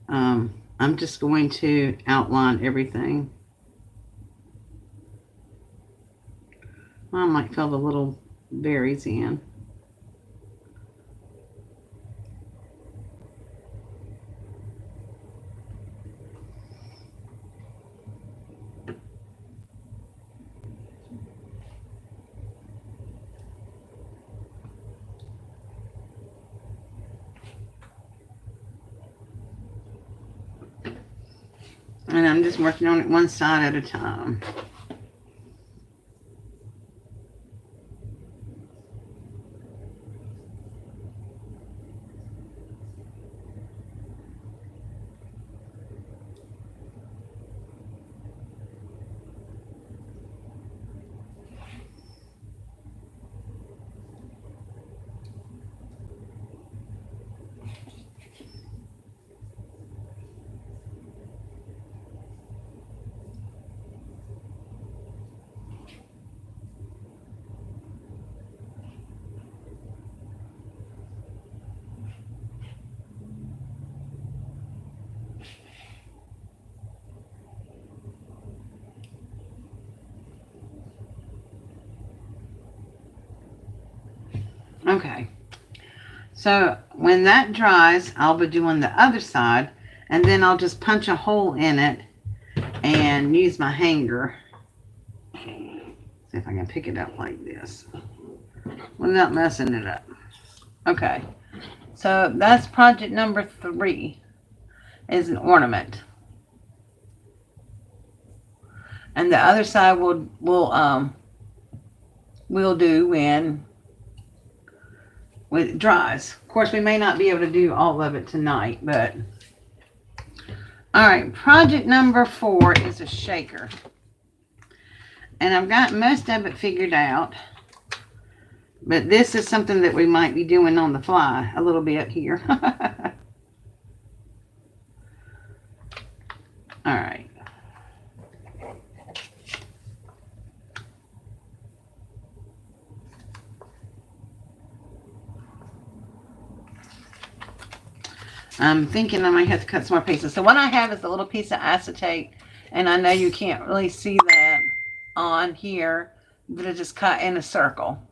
I'm just going to outline everything. I might fill the little berries in. And I'm just working on it one side at a time. Okay. So when that dries, I'll be doing the other side, and then I'll just punch a hole in it and use my hanger. See if I can pick it up like this without messing it up. Okay. So that's project number 3, is an ornament. And the other side we'll do when it dries. Of course, we may not be able to do all of it tonight, but all right. Project number 4 is a shaker, and I've got most of it figured out. But this is something that we might be doing on the fly a little bit here. All right. I'm thinking I might have to cut some more pieces. So what I have is a little piece of acetate, and I know you can't really see that on here, but I just cut in a circle.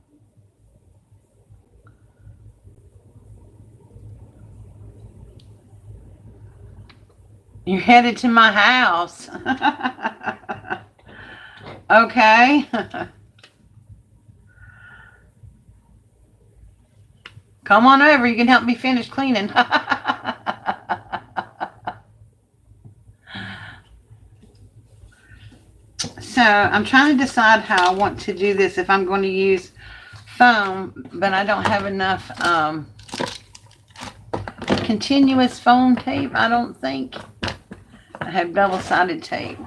You're headed to my house. Okay. Come on over. You can help me finish cleaning. So I'm trying to decide how I want to do this. If I'm going to use foam, but I don't have enough continuous foam tape, I don't think. I have double-sided tape.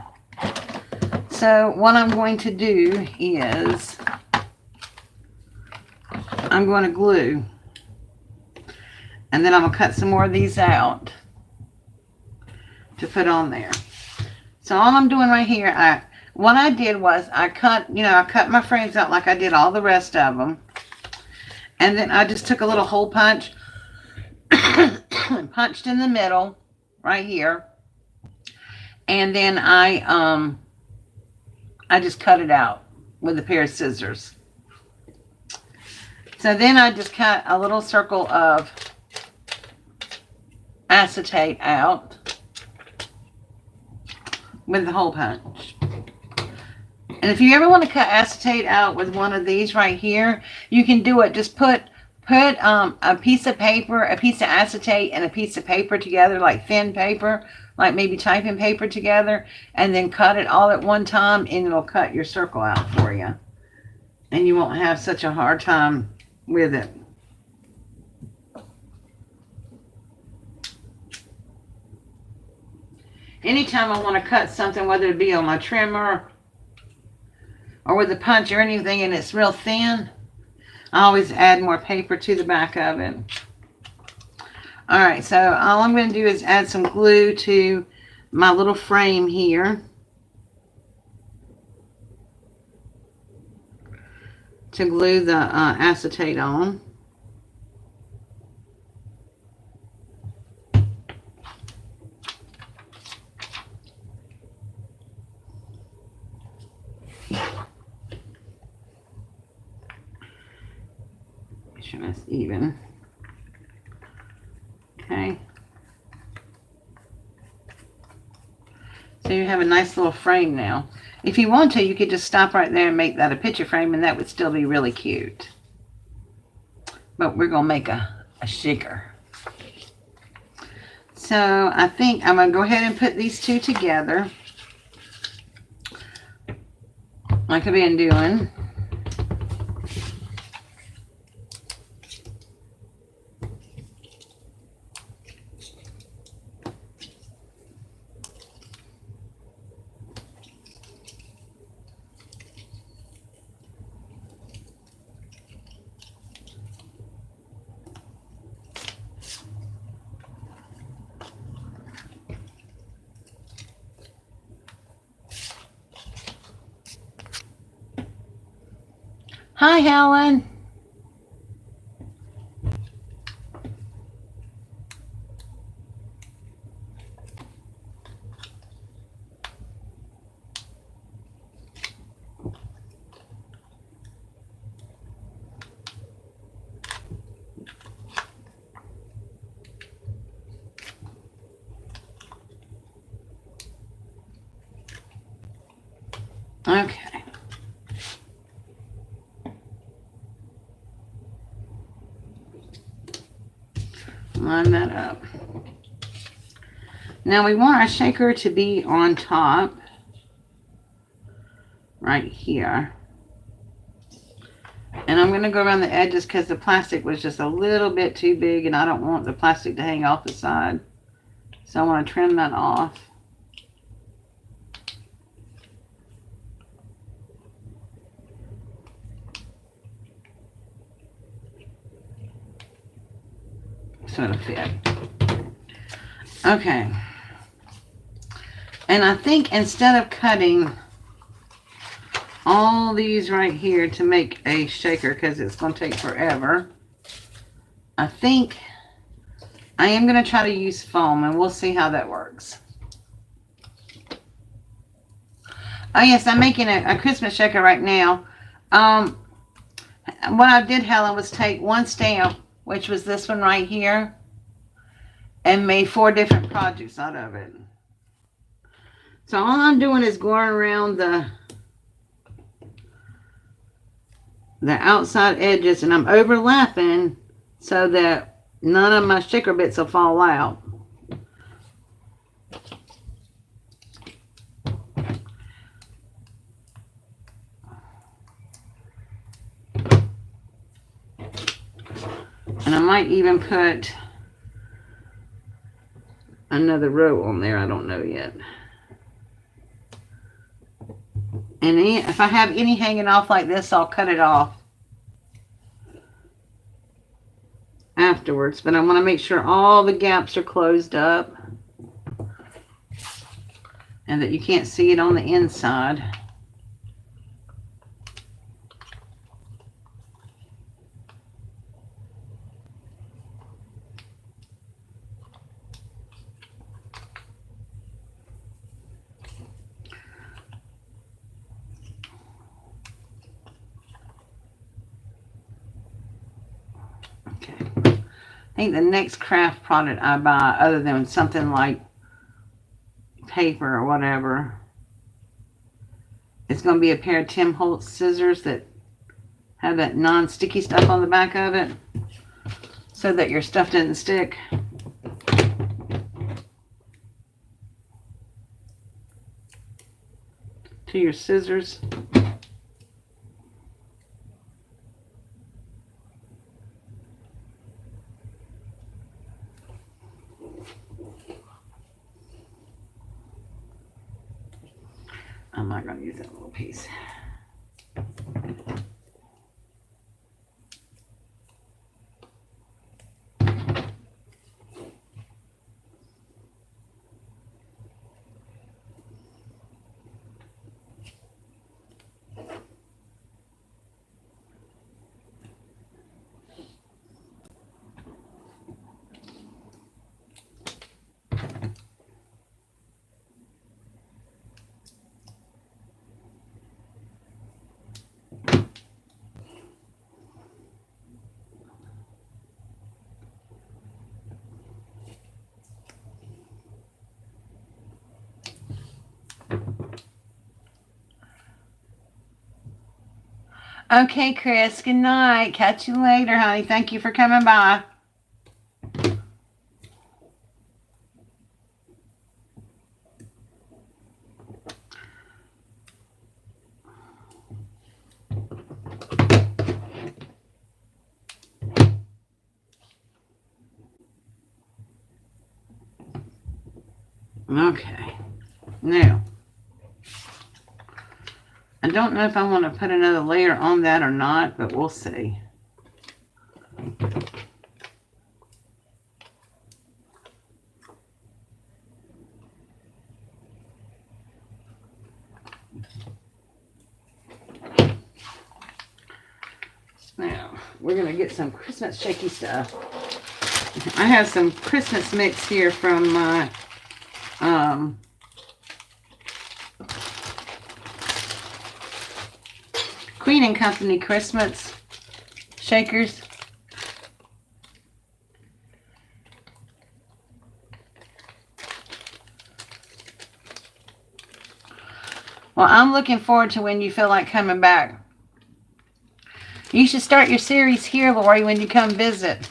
So what I'm going to do is I'm going to glue. And then I'm going to cut some more of these out to put on there. So all I'm doing right here, what I did was I cut my frames out like I did all the rest of them. And then I just took a little hole punch, punched in the middle right here. And then I just cut it out with a pair of scissors. So then I just cut a little circle of acetate out with the hole punch. And if you ever want to cut acetate out with one of these right here, you can do it. Just put a piece of paper, a piece of acetate, and a piece of paper together, like thin paper, like maybe typing paper together, and then cut it all at one time, and it'll cut your circle out for you. And you won't have such a hard time with it. Anytime I want to cut something, whether it be on my trimmer or with a punch or anything, and it's real thin, I always add more paper to the back of it. All right, so all I'm going to do is add some glue to my little frame here to glue the acetate on. sure that's even. Okay. So you have a nice little frame now. If you want to, you could just stop right there and make that a picture frame, and that would still be really cute. But we're going to make a shaker. So I think I'm going to go ahead and put these two together, like I've been doing. Hi, Helen. Okay. Line that up. Now we want our shaker to be on top, right here. And I'm going to go around the edges because the plastic was just a little bit too big and I don't want the plastic to hang off the side. So I want to trim that off. So it'll fit. Okay. And I think instead of cutting all these right here to make a shaker, because it's going to take forever, I think I am going to try to use foam, and we'll see how that works. Oh yes, I'm making a Christmas shaker right now. What I did, Helen, was take one stamp, which was this one right here, and made 4 different projects out of it. So all I'm doing is going around the outside edges, and I'm overlapping so that none of my shaker bits will fall out. And I might even put another row on there. I don't know yet. And if I have any hanging off like this, I'll cut it off afterwards. But I want to make sure all the gaps are closed up and that you can't see it on the inside. I think the next craft product I buy, other than something like paper or whatever, it's going to be a pair of Tim Holtz scissors that have that non-sticky stuff on the back of it so that your stuff doesn't stick. To your scissors. I'm not going to use that little piece. Okay, Chris, good night. Catch you later, honey. Thank you for coming by. Okay. Now, I don't know if I want to put another layer on that or not, but we'll see. Now, we're going to get some Christmas shaky stuff. I have some Christmas mix here from my Queen and Company Christmas shakers. Well, I'm looking forward to when you feel like coming back. You should start your series here, Lori, when you come visit.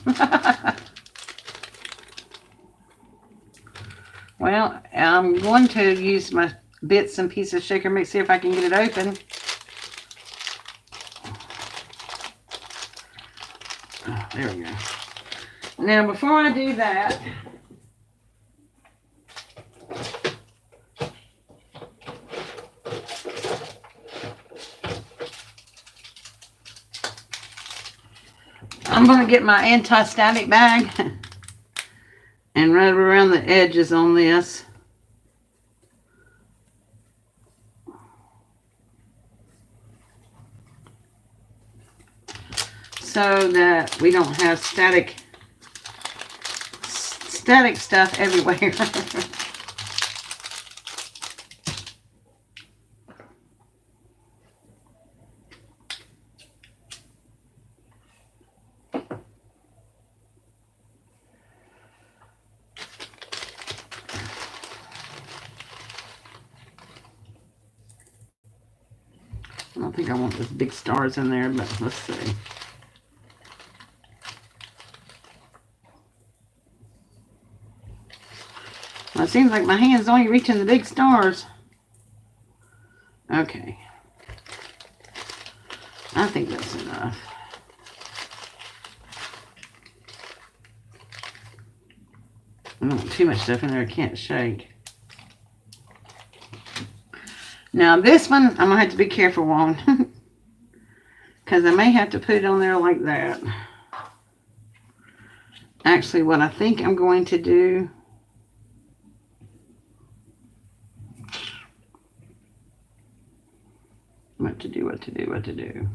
Well, I'm going to use my bits and pieces shaker mix, see if I can get it open. Oh, there we go. Now, before I do that, I'm going to get my anti-static bag and rub around the edges on this. So that we don't have static stuff everywhere. I don't think I want those big stars in there, but let's see. Well, it seems like my hand's only reaching the big stars. Okay. I think that's enough. I don't want too much stuff in there I can't shake. Now this one, I'm going to have to be careful on. Because I may have to put it on there like that. Actually, what I think I'm going to do... What to do.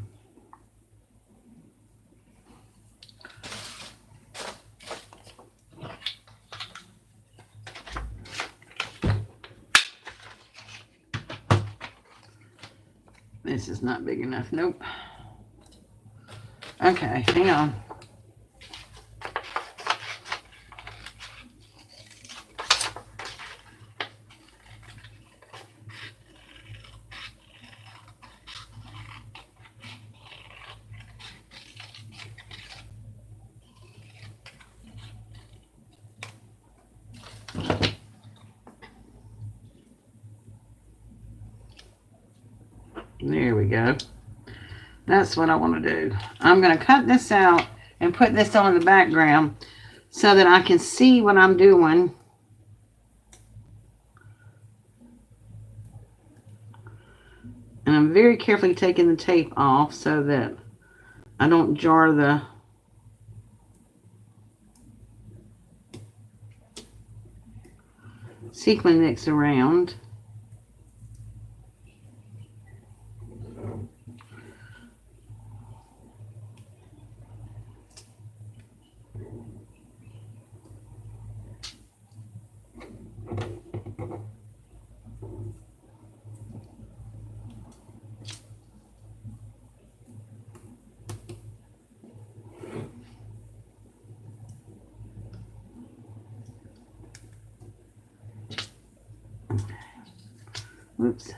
This is not big enough. Nope. Okay, hang on. There we go. That's what I want to do. I'm going to cut this out and put this on the background so that I can see what I'm doing. And I'm very carefully taking the tape off so that I don't jar the sequin mix around. Oops.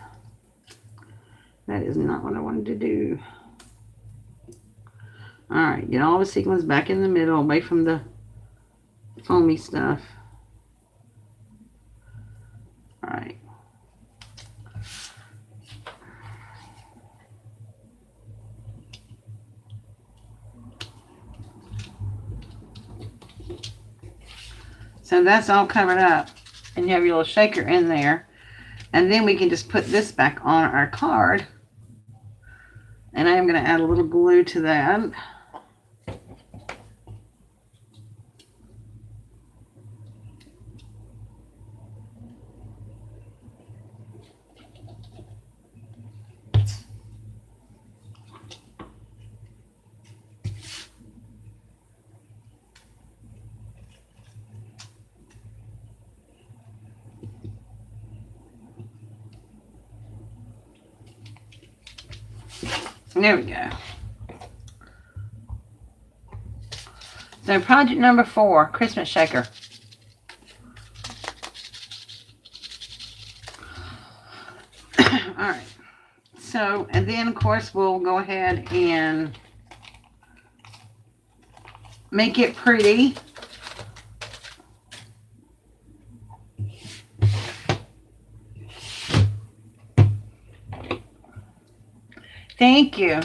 That is not what I wanted to do. Alright, get all the sequins back in the middle, away from the foamy stuff. Alright. So that's all covered up. And you have your little shaker in there. And then we can just put this back on our card. And I am going to add a little glue to that. There we go. So project number 4, Christmas shaker. Alright. So, and then of course we'll go ahead and make it pretty. Thank you.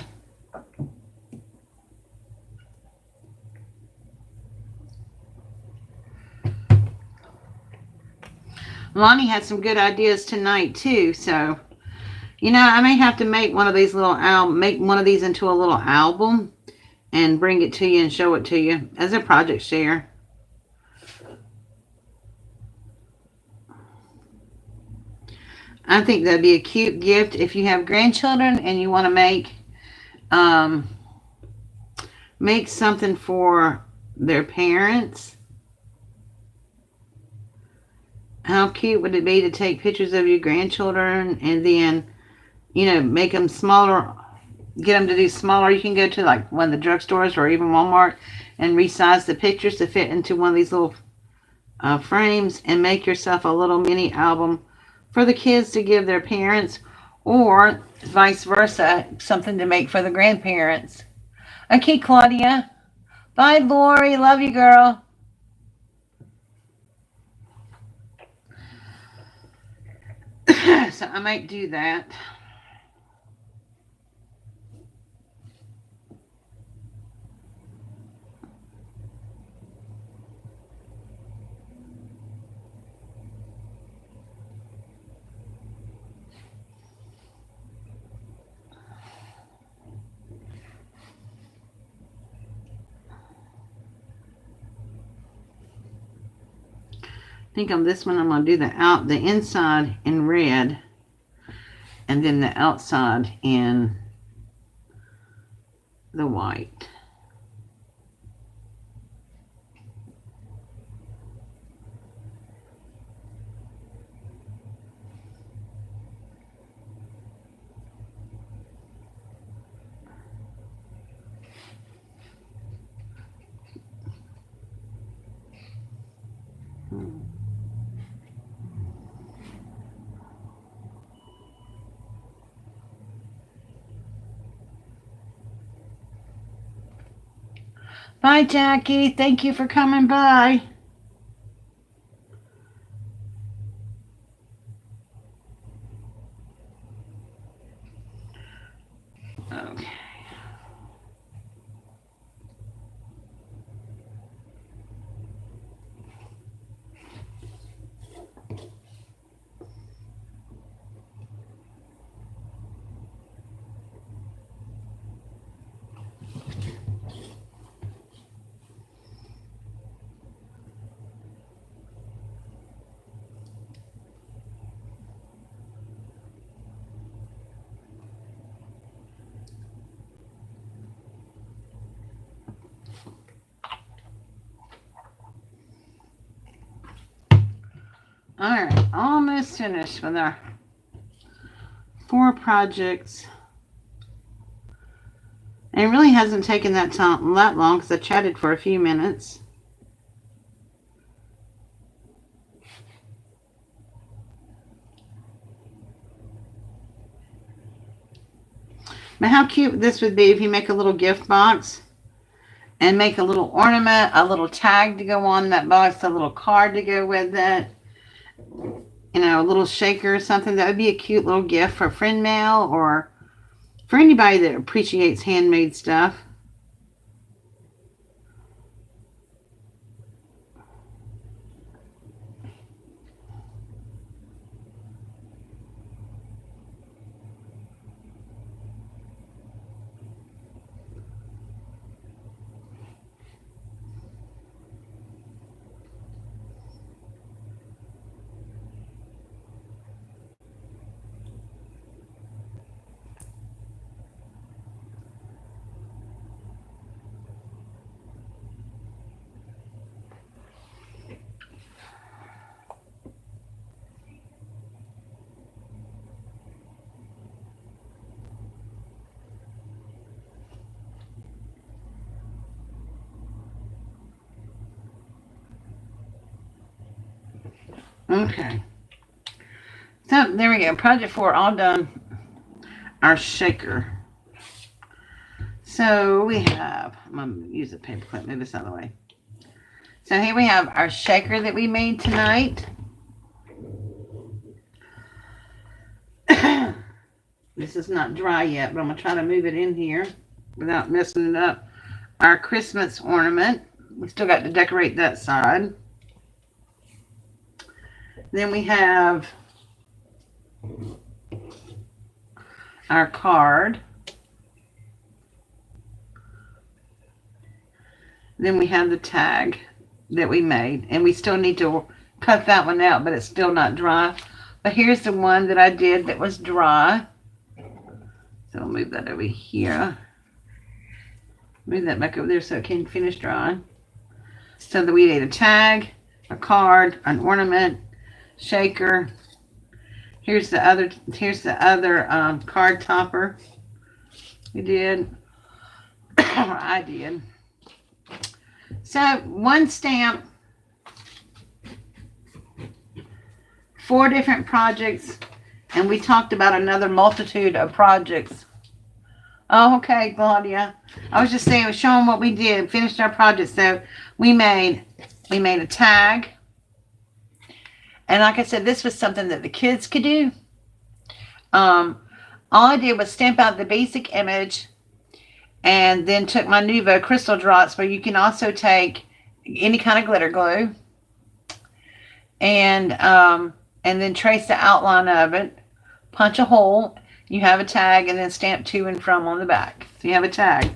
Lonnie had some good ideas tonight too, so you know, I may have to make one of these into a little album and bring it to you and show it to you as a project share. I think that'd be a cute gift if you have grandchildren and you want to make something for their parents. How cute would it be to take pictures of your grandchildren and then, you know, make them smaller, get them to do smaller. You can go to like one of the drugstores or even Walmart and resize the pictures to fit into one of these little frames and make yourself a little mini album for the kids to give their parents, or vice versa, something to make for the grandparents. Okay, Claudia. Bye, Lori. Love you, girl. So I might do that. I think on this one I'm going to do the inside in red and then the outside in the white. Bye, Jackie. Thank you for coming by. Okay. All right, almost finished with our 4 projects. And it really hasn't taken that long because I chatted for a few minutes. But how cute this would be if you make a little gift box and make a little ornament, a little tag to go on that box, a little card to go with it, you know, a little shaker or something. That would be a cute little gift for friend mail or for anybody that appreciates handmade stuff. Okay. So there we go. Project 4 all done. Our shaker. So we have, I'm going to use a paper clip, move this out of the way. So here we have our shaker that we made tonight. This is not dry yet, but I'm going to try to move it in here without messing it up. Our Christmas ornament. We still got to decorate that side. Then we have our card. Then we have the tag that we made. And we still need to cut that one out, but it's still not dry. But here's the one that I did that was dry. So I'll move that over here. Move that back over there so it can finish drying. So that we need a tag, a card, an ornament, shaker. Here's the other card topper we did. I did. So one stamp, 4 different projects, and we talked about another multitude of projects. Oh, okay, Claudia. I was just saying, I was showing what we did, finished our project. So we made a tag. And like I said, this was something that the kids could do. All I did was stamp out the basic image and then took my Nuvo crystal drops, where you can also take any kind of glitter glue, and then trace the outline of it, punch a hole, you have a tag, and then stamp to and from on the back. So you have a tag.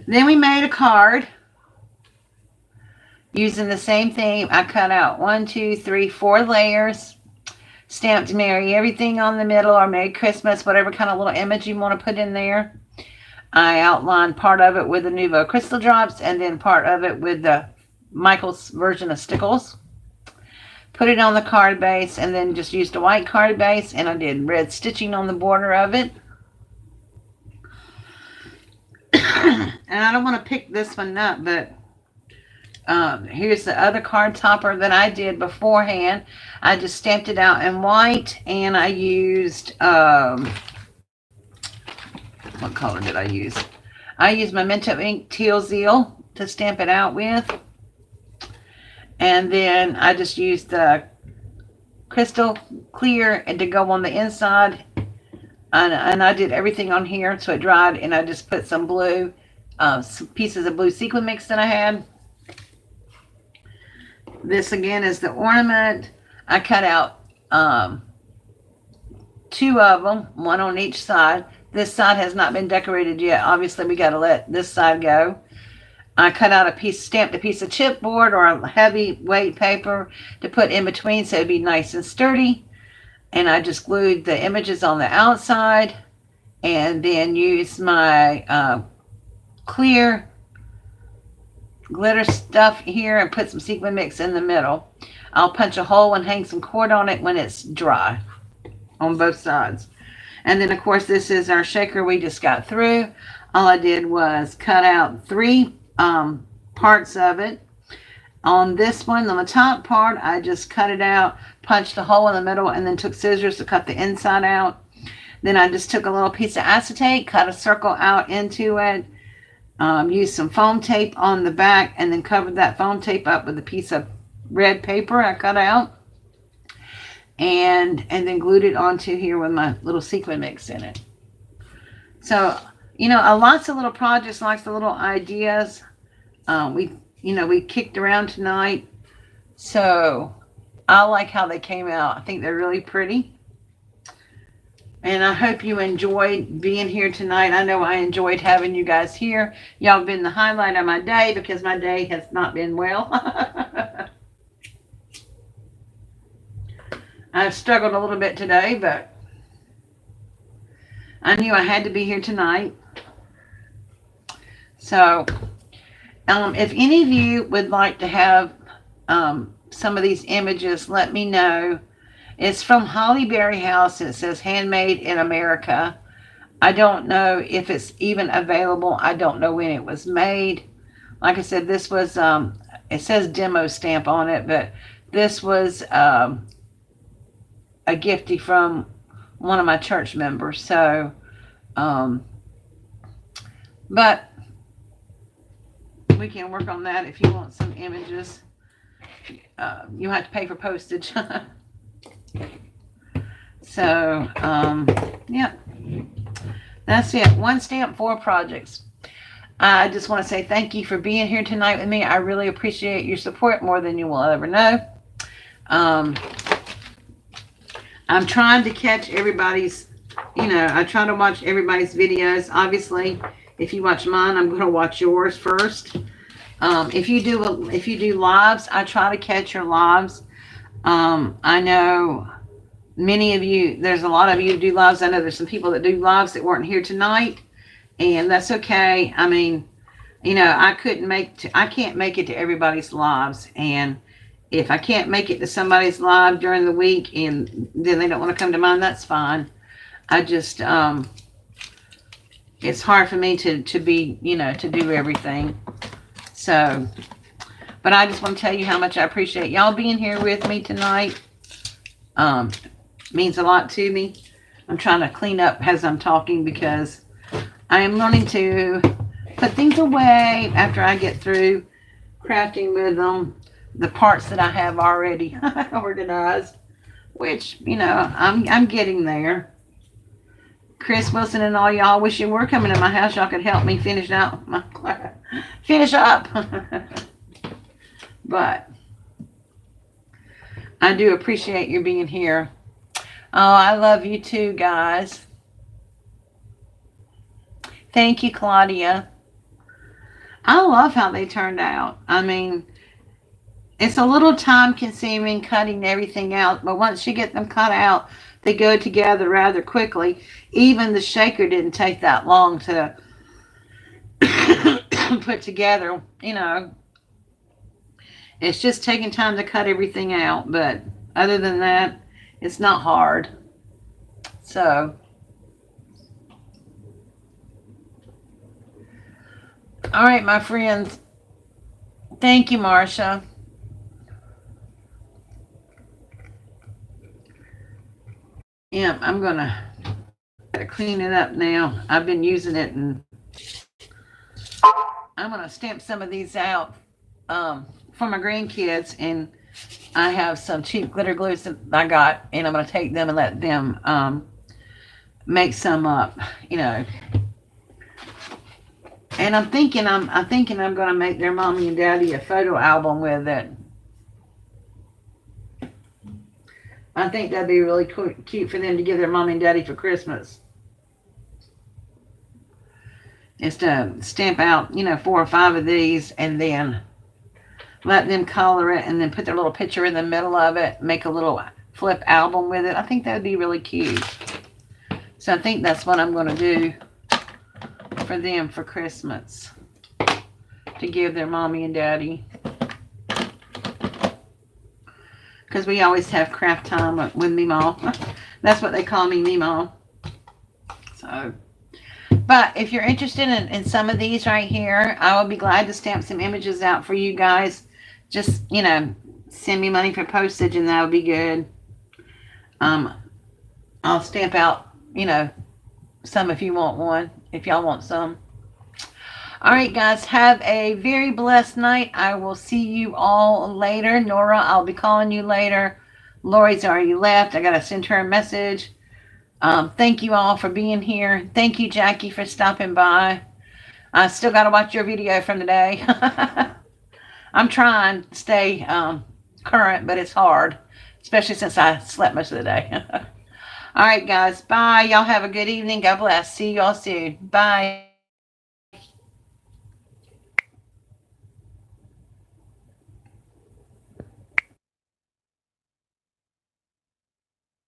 Then we made a card using the same thing. I cut out 1, 2, 3, 4 layers, stamped Merry Everything on the middle, or Merry Christmas, whatever kind of little image you want to put in there. I outlined part of it with the Nuvo crystal drops, and then part of it with the Michael's version of stickles. Put it on the card base, and then just used a white card base, and I did red stitching on the border of it. And I don't want to pick this one up, but here's the other card topper that I did beforehand. I just stamped it out in white, and I used, what color did I use? I used Memento Ink Teal Zeal to stamp it out with. And then I just used the crystal clear and to go on the inside. And I did everything on here so it dried, and I just put some blue, some pieces of blue sequin mix that I had. This again is the ornament. I cut out 2 of them, 1 on each side. This side has not been decorated yet. Obviously, we got to let this side go. I cut out a piece, stamped a piece of chipboard or a heavy weight paper to put in between so it'd be nice and sturdy. And I just glued the images on the outside, and then used my clear glitter stuff here and put some sequin mix in the middle. I'll punch a hole and hang some cord on it when it's dry on both sides. And then, of course, this is our shaker we just got through. All I did was cut out 3 parts of it. On this one, on the top part, I just cut it out, punched a hole in the middle, and then took scissors to cut the inside out. Then I just took a little piece of acetate, cut a circle out into it, Used some foam tape on the back and then covered that foam tape up with a piece of red paper I cut out. And then glued it onto here with my little sequin mix in it. So, lots of little projects, lots of little ideas. We kicked around tonight. So I like how they came out. I think they're really pretty. And I hope you enjoyed being here tonight. I know I enjoyed having you guys here. Y'all have been the highlight of my day because my day has not been well. I've struggled a little bit today, but I knew I had to be here tonight. So, if any of you would like to have some of these images, let me know. It's from Holly Berry House. It says Handmade in America. I don't know if it's even available. I don't know when it was made. Like I said, this was, it says demo stamp on it, but this was a giftie from one of my church members. So, but we can work on that if you want some images. You have to pay for postage. So, yeah, that's it. One stamp, 4 projects. I just want to say thank you for being here tonight with me. I really appreciate your support more than you will ever know. I'm trying to catch everybody's, I try to watch everybody's videos. Obviously, if you watch mine, I'm going to watch yours first. If you do lives, I try to catch your lives. I know many of you, there's a lot of you who do lives. I know there's some people that do lives that weren't here tonight, and that's okay. I mean, I can't make it to everybody's lives, and if I can't make it to somebody's live during the week and then they don't want to come to mine, that's fine. I just, it's hard for me to be, to do everything. So, but I just want to tell you how much I appreciate y'all being here with me tonight. Means a lot to me. I'm trying to clean up as I'm talking because I am learning to put things away after I get through crafting with them. The parts that I have already organized, which, I'm getting there. Chris Wilson and all y'all, wish you were coming to my house. Y'all could help me finish up. But I do appreciate you being here. Oh, I love you too, guys. Thank you, Claudia. I love how they turned out. I mean, it's a little time consuming cutting everything out, but once you get them cut out, they go together rather quickly. Even the shaker didn't take that long to put together. It's just taking time to cut everything out, but other than that, it's not hard. So, all right, my friends. Thank you, Marcia. Yeah, I'm gonna clean it up now. I've been using it, and I'm gonna stamp some of these out for my grandkids, and I have some cheap glitter glues that I got, and I'm gonna take them and let them make some up, And I'm thinking I'm gonna make their mommy and daddy a photo album with it. I think that'd be really cute for them to give their mommy and daddy for Christmas. Is to stamp out, 4 or 5 of these and then let them color it and then put their little picture in the middle of it, make a little flip album with it. I think that would be really cute. So I think that's what I'm going to do for them for Christmas, to give their mommy and daddy. Because we always have craft time with Meemaw. That's what they call me, Meemaw. So, but if you're interested in some of these right here, I will be glad to stamp some images out for you guys. Just, send me money for postage and that would be good. I'll stamp out, some if you want one, if y'all want some. All right, guys, have a very blessed night. I will see you all later. Nora, I'll be calling you later. Lori's already left. I got to send her a message. Thank you all for being here. Thank you, Jackie, for stopping by. I still got to watch your video from the day. I'm trying to stay current, but it's hard, especially since I slept most of the day. All right, guys. Bye. Y'all have a good evening. God bless. See y'all soon. Bye.